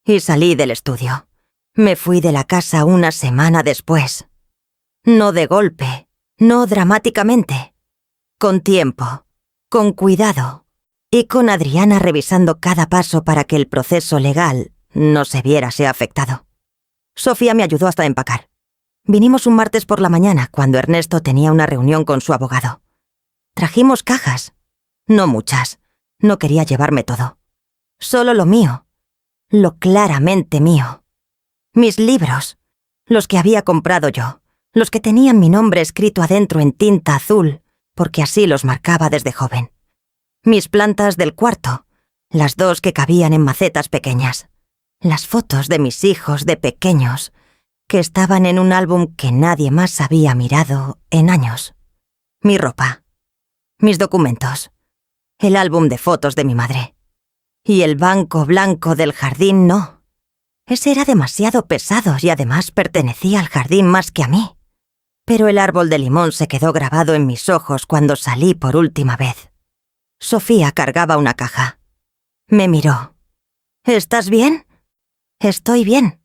Y salí del estudio. Me fui de la casa una semana después. No de golpe, no dramáticamente. Con tiempo, con cuidado, y con Adriana revisando cada paso para que el proceso legal no se viese afectado. Sofía me ayudó hasta empacar. Vinimos un martes por la mañana, cuando Ernesto tenía una reunión con su abogado. Trajimos cajas. No muchas. No quería llevarme todo. Solo lo mío. Lo claramente mío. Mis libros. Los que había comprado yo. Los que tenían mi nombre escrito adentro en tinta azul, porque así los marcaba desde joven. Mis plantas del cuarto. Las 2 que cabían en macetas pequeñas. Las fotos de mis hijos de pequeños, que estaban en un álbum que nadie más había mirado en años. Mi ropa. Mis documentos. El álbum de fotos de mi madre. Y el banco blanco del jardín no. Ese era demasiado pesado y además pertenecía al jardín más que a mí. Pero el árbol de limón se quedó grabado en mis ojos cuando salí por última vez. Sofía cargaba una caja. Me miró. ¿Estás bien? Estoy bien.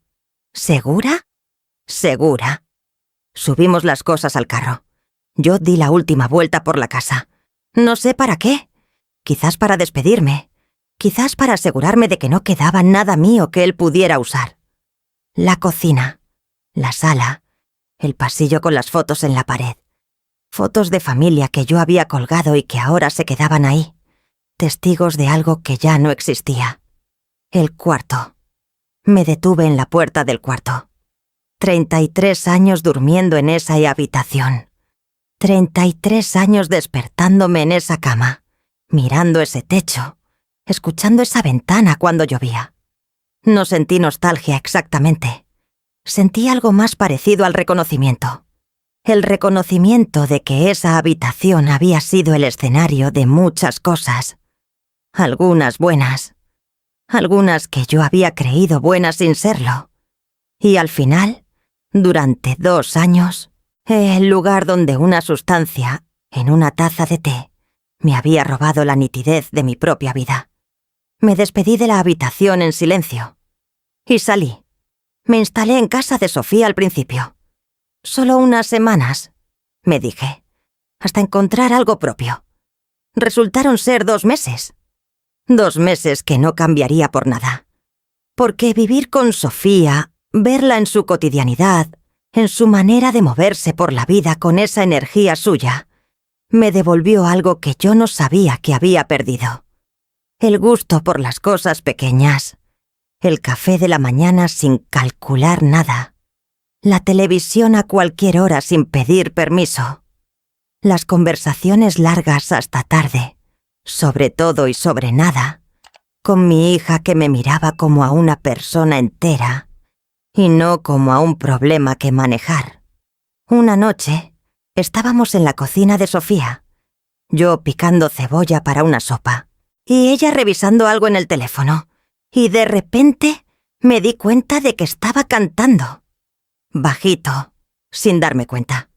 ¿Segura? Segura. Subimos las cosas al carro. Yo di la última vuelta por la casa. No sé para qué. Quizás para despedirme. Quizás para asegurarme de que no quedaba nada mío que él pudiera usar. La cocina. La sala. El pasillo con las fotos en la pared. Fotos de familia que yo había colgado y que ahora se quedaban ahí. Testigos de algo que ya no existía. El cuarto. Me detuve en la puerta del cuarto. 33 años durmiendo en esa habitación. 33 años despertándome en esa cama, mirando ese techo, escuchando esa ventana cuando llovía. No sentí nostalgia exactamente. Sentí algo más parecido al reconocimiento. El reconocimiento de que esa habitación había sido el escenario de muchas cosas. Algunas buenas. Algunas que yo había creído buenas sin serlo. Y al final, durante 2 años, el lugar donde una sustancia, en una taza de té, me había robado la nitidez de mi propia vida. Me despedí de la habitación en silencio. Y salí. Me instalé en casa de Sofía al principio. Solo unas semanas, me dije, hasta encontrar algo propio. Resultaron ser 2 meses. 2 meses que no cambiaría por nada. Porque vivir con Sofía, verla en su cotidianidad, en su manera de moverse por la vida con esa energía suya, me devolvió algo que yo no sabía que había perdido. El gusto por las cosas pequeñas. El café de la mañana sin calcular nada. La televisión a cualquier hora sin pedir permiso. Las conversaciones largas hasta tarde, sobre todo y sobre nada, con mi hija que me miraba como a una persona entera y no como a un problema que manejar. Una noche, estábamos en la cocina de Sofía, yo picando cebolla para una sopa, y ella revisando algo en el teléfono, y de repente me di cuenta de que estaba cantando. Bajito, sin darme cuenta.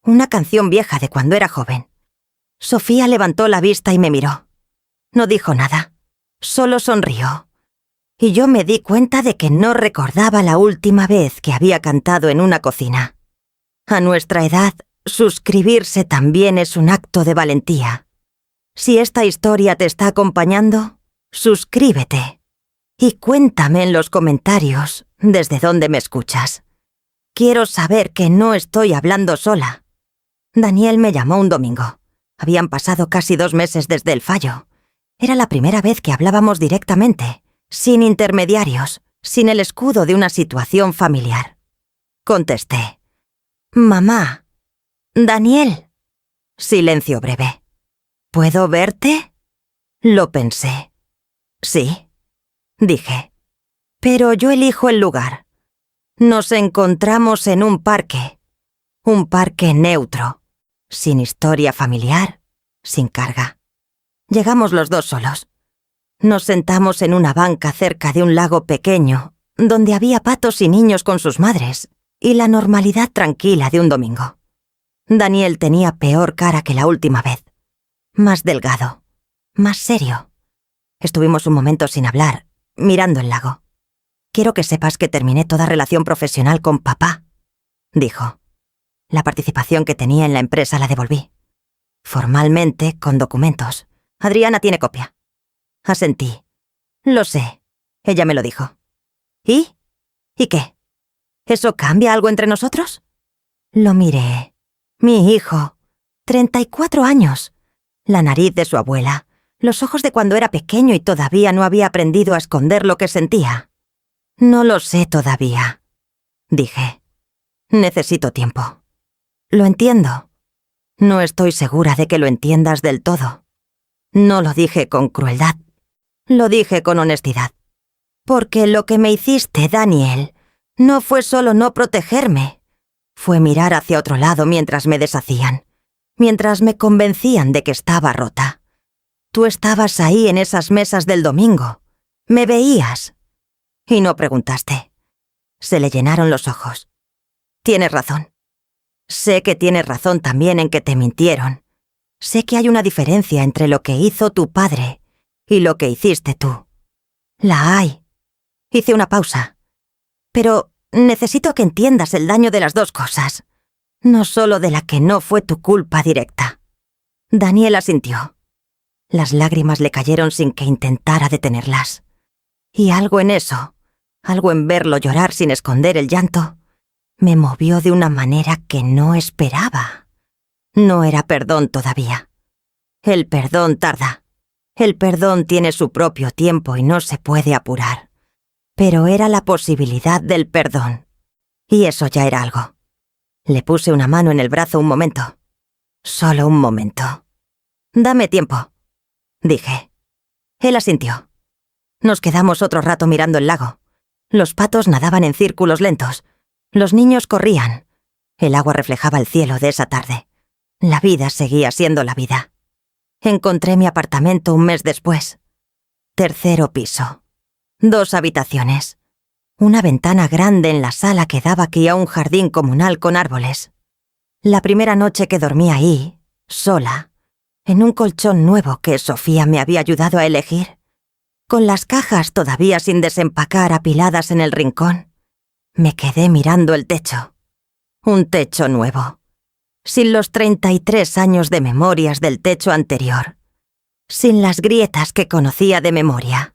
Una canción vieja de cuando era joven. Sofía levantó la vista y me miró. No dijo nada, solo sonrió. Y yo me di cuenta de que no recordaba la última vez que había cantado en una cocina. A nuestra edad, suscribirse también es un acto de valentía. Si esta historia te está acompañando, suscríbete. Y cuéntame en los comentarios desde dónde me escuchas. Quiero saber que no estoy hablando sola. Daniel me llamó un domingo. Habían pasado casi 2 meses desde el fallo. Era la primera vez que hablábamos directamente, sin intermediarios, sin el escudo de una situación familiar. Contesté. «Mamá. Daniel». Silencio breve. «¿Puedo verte?» Lo pensé. «Sí», dije. «Pero yo elijo el lugar. Nos encontramos en un parque neutro, sin historia familiar, sin carga. Llegamos los dos solos. Nos sentamos en una banca cerca de un lago pequeño, donde había patos y niños con sus madres, y la normalidad tranquila de un domingo. Daniel tenía peor cara que la última vez. Más delgado, más serio. Estuvimos un momento sin hablar, mirando el lago. «Quiero que sepas que terminé toda relación profesional con papá», dijo. «La participación que tenía en la empresa la devolví. Formalmente, con documentos. Adriana tiene copia». Asentí. «Lo sé», ella me lo dijo. «¿Y? ¿Y qué? ¿Eso cambia algo entre nosotros?» Lo miré. Mi hijo. 34 años. La nariz de su abuela. Los ojos de cuando era pequeño y todavía no había aprendido a esconder lo que sentía. «No lo sé todavía», dije. «Necesito tiempo. Lo entiendo. No estoy segura de que lo entiendas del todo». No lo dije con crueldad. Lo dije con honestidad. Porque lo que me hiciste, Daniel, no fue solo no protegerme. Fue mirar hacia otro lado mientras me deshacían, mientras me convencían de que estaba rota. Tú estabas ahí en esas mesas del domingo. Me veías. Y no preguntaste. Se le llenaron los ojos. Tienes razón. Sé que tienes razón también en que te mintieron. Sé que hay una diferencia entre lo que hizo tu padre y lo que hiciste tú. La hay. Hice una pausa. Pero necesito que entiendas el daño de las dos cosas. No solo de la que no fue tu culpa directa. Daniel asintió. Las lágrimas le cayeron sin que intentara detenerlas. Y algo en eso, algo en verlo llorar sin esconder el llanto, me movió de una manera que no esperaba. No era perdón todavía. El perdón tarda. El perdón tiene su propio tiempo y no se puede apurar. Pero era la posibilidad del perdón. Y eso ya era algo. Le puse una mano en el brazo un momento. Solo un momento. «Dame tiempo», dije. Él asintió. Nos quedamos otro rato mirando el lago. Los patos nadaban en círculos lentos. Los niños corrían. El agua reflejaba el cielo de esa tarde. La vida seguía siendo la vida. Encontré mi apartamento un mes después. 3er piso. 2 habitaciones. Una ventana grande en la sala que daba aquí a un jardín comunal con árboles. La primera noche que dormí ahí, sola, en un colchón nuevo que Sofía me había ayudado a elegir, con las cajas todavía sin desempacar apiladas en el rincón, me quedé mirando el techo. Un techo nuevo. Sin los 33 años de memorias del techo anterior. Sin las grietas que conocía de memoria.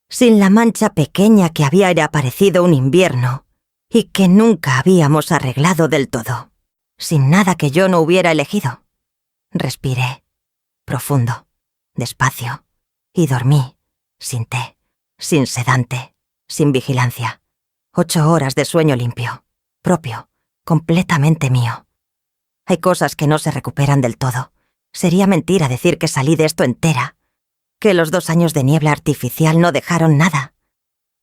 Sin la mancha pequeña que había reaparecido un invierno y que nunca habíamos arreglado del todo. Sin nada que yo no hubiera elegido. Respiré. Profundo. Despacio. Y dormí. Sin té. Sin sedante. Sin vigilancia. 8 horas de sueño limpio. propio, completamente mío. Hay cosas que no se recuperan del todo. Sería mentira decir que salí de esto entera, que los 2 años de niebla artificial no dejaron nada,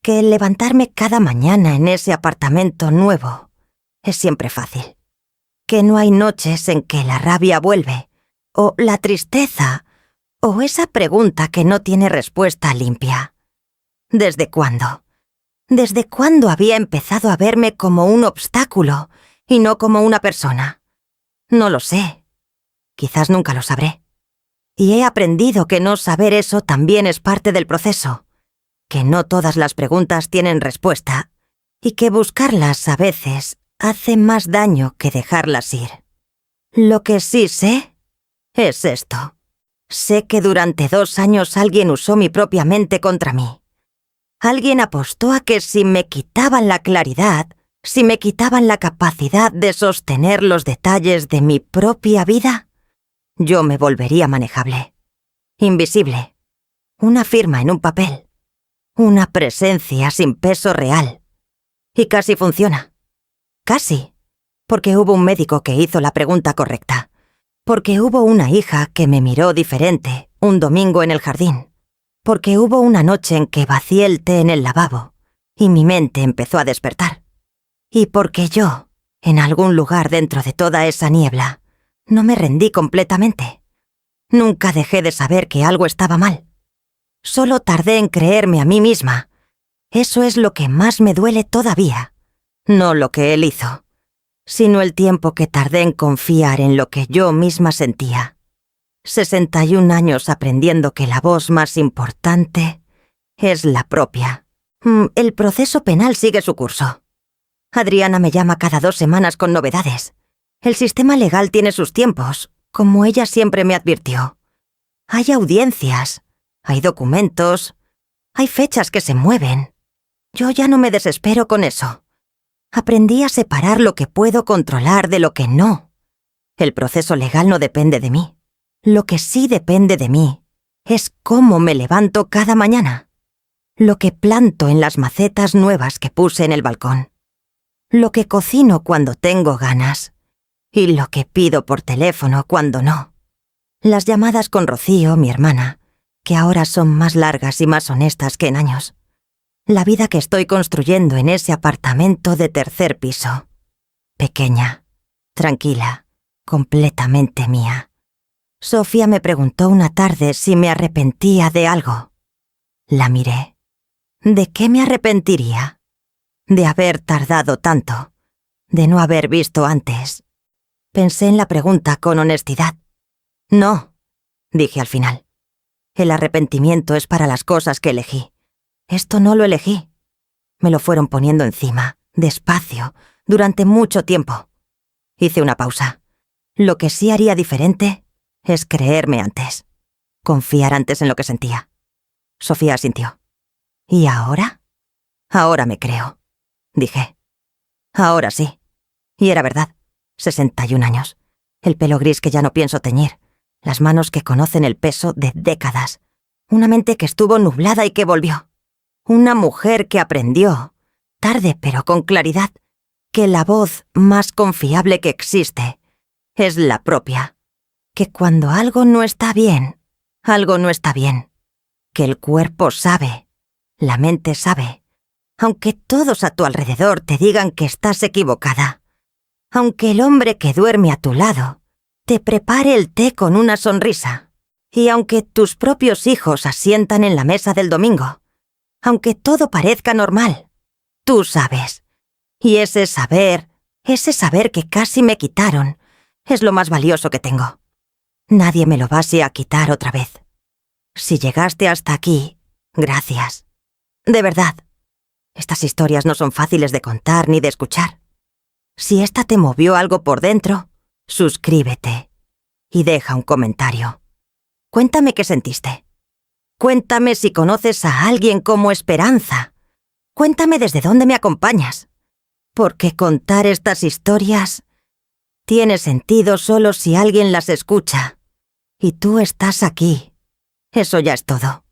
que el levantarme cada mañana en ese apartamento nuevo es siempre fácil, que no hay noches en que la rabia vuelve, o la tristeza, o esa pregunta que no tiene respuesta limpia. ¿Desde cuándo? ¿Desde cuándo había empezado a verme como un obstáculo y no como una persona? No lo sé. Quizás nunca lo sabré. Y he aprendido que no saber eso también es parte del proceso, que no todas las preguntas tienen respuesta y que buscarlas a veces hace más daño que dejarlas ir. Lo que sí sé es esto. Sé que durante 2 años alguien usó mi propia mente contra mí. Alguien apostó a que si me quitaban la claridad, si me quitaban la capacidad de sostener los detalles de mi propia vida, yo me volvería manejable, invisible, una firma en un papel, una presencia sin peso real. Y casi funciona. Casi. Porque hubo un médico que hizo la pregunta correcta. Porque hubo una hija que me miró diferente un domingo en el jardín. Porque hubo una noche en que vacié el té en el lavabo y mi mente empezó a despertar. Y porque yo, en algún lugar dentro de toda esa niebla, no me rendí completamente. Nunca dejé de saber que algo estaba mal. Solo tardé en creerme a mí misma. Eso es lo que más me duele todavía. No lo que él hizo, sino el tiempo que tardé en confiar en lo que yo misma sentía. 61 años aprendiendo que la voz más importante es la propia. El proceso penal sigue su curso. Adriana me llama cada 2 semanas con novedades. El sistema legal tiene sus tiempos, como ella siempre me advirtió. Hay audiencias, hay documentos, hay fechas que se mueven. Yo ya no me desespero con eso. Aprendí a separar lo que puedo controlar de lo que no. El proceso legal no depende de mí. Lo que sí depende de mí es cómo me levanto cada mañana. Lo que planto en las macetas nuevas que puse en el balcón. Lo que cocino cuando tengo ganas. Y lo que pido por teléfono cuando no. Las llamadas con Rocío, mi hermana, que ahora son más largas y más honestas que en años. La vida que estoy construyendo en ese apartamento de 3er piso. Pequeña, tranquila, completamente mía. Sofía me preguntó una tarde si me arrepentía de algo. La miré. ¿De qué me arrepentiría? De haber tardado tanto, de no haber visto antes. Pensé en la pregunta con honestidad. No, dije al final. El arrepentimiento es para las cosas que elegí. Esto no lo elegí. Me lo fueron poniendo encima, despacio, durante mucho tiempo. Hice una pausa. Lo que sí haría diferente es creerme antes. Confiar antes en lo que sentía. Sofía asintió. ¿Y ahora? Ahora me creo, dije. Ahora sí. Y era verdad. 61 años. El pelo gris que ya no pienso teñir. Las manos que conocen el peso de décadas. Una mente que estuvo nublada y que volvió. Una mujer que aprendió, tarde pero con claridad, que la voz más confiable que existe es la propia. Que cuando algo no está bien, algo no está bien. Que el cuerpo sabe, la mente sabe, aunque todos a tu alrededor te digan que estás equivocada. Aunque el hombre que duerme a tu lado te prepare el té con una sonrisa. Y aunque tus propios hijos asientan en la mesa del domingo. Aunque todo parezca normal, tú sabes. Y ese saber que casi me quitaron, es lo más valioso que tengo. Nadie me lo va a quitar otra vez. Si llegaste hasta aquí, gracias. De verdad. Estas historias no son fáciles de contar ni de escuchar. Si esta te movió algo por dentro, suscríbete y deja un comentario. Cuéntame qué sentiste. Cuéntame si conoces a alguien como Esperanza. Cuéntame desde dónde me acompañas. Porque contar estas historias tiene sentido solo si alguien las escucha. Y tú estás aquí. Eso ya es todo.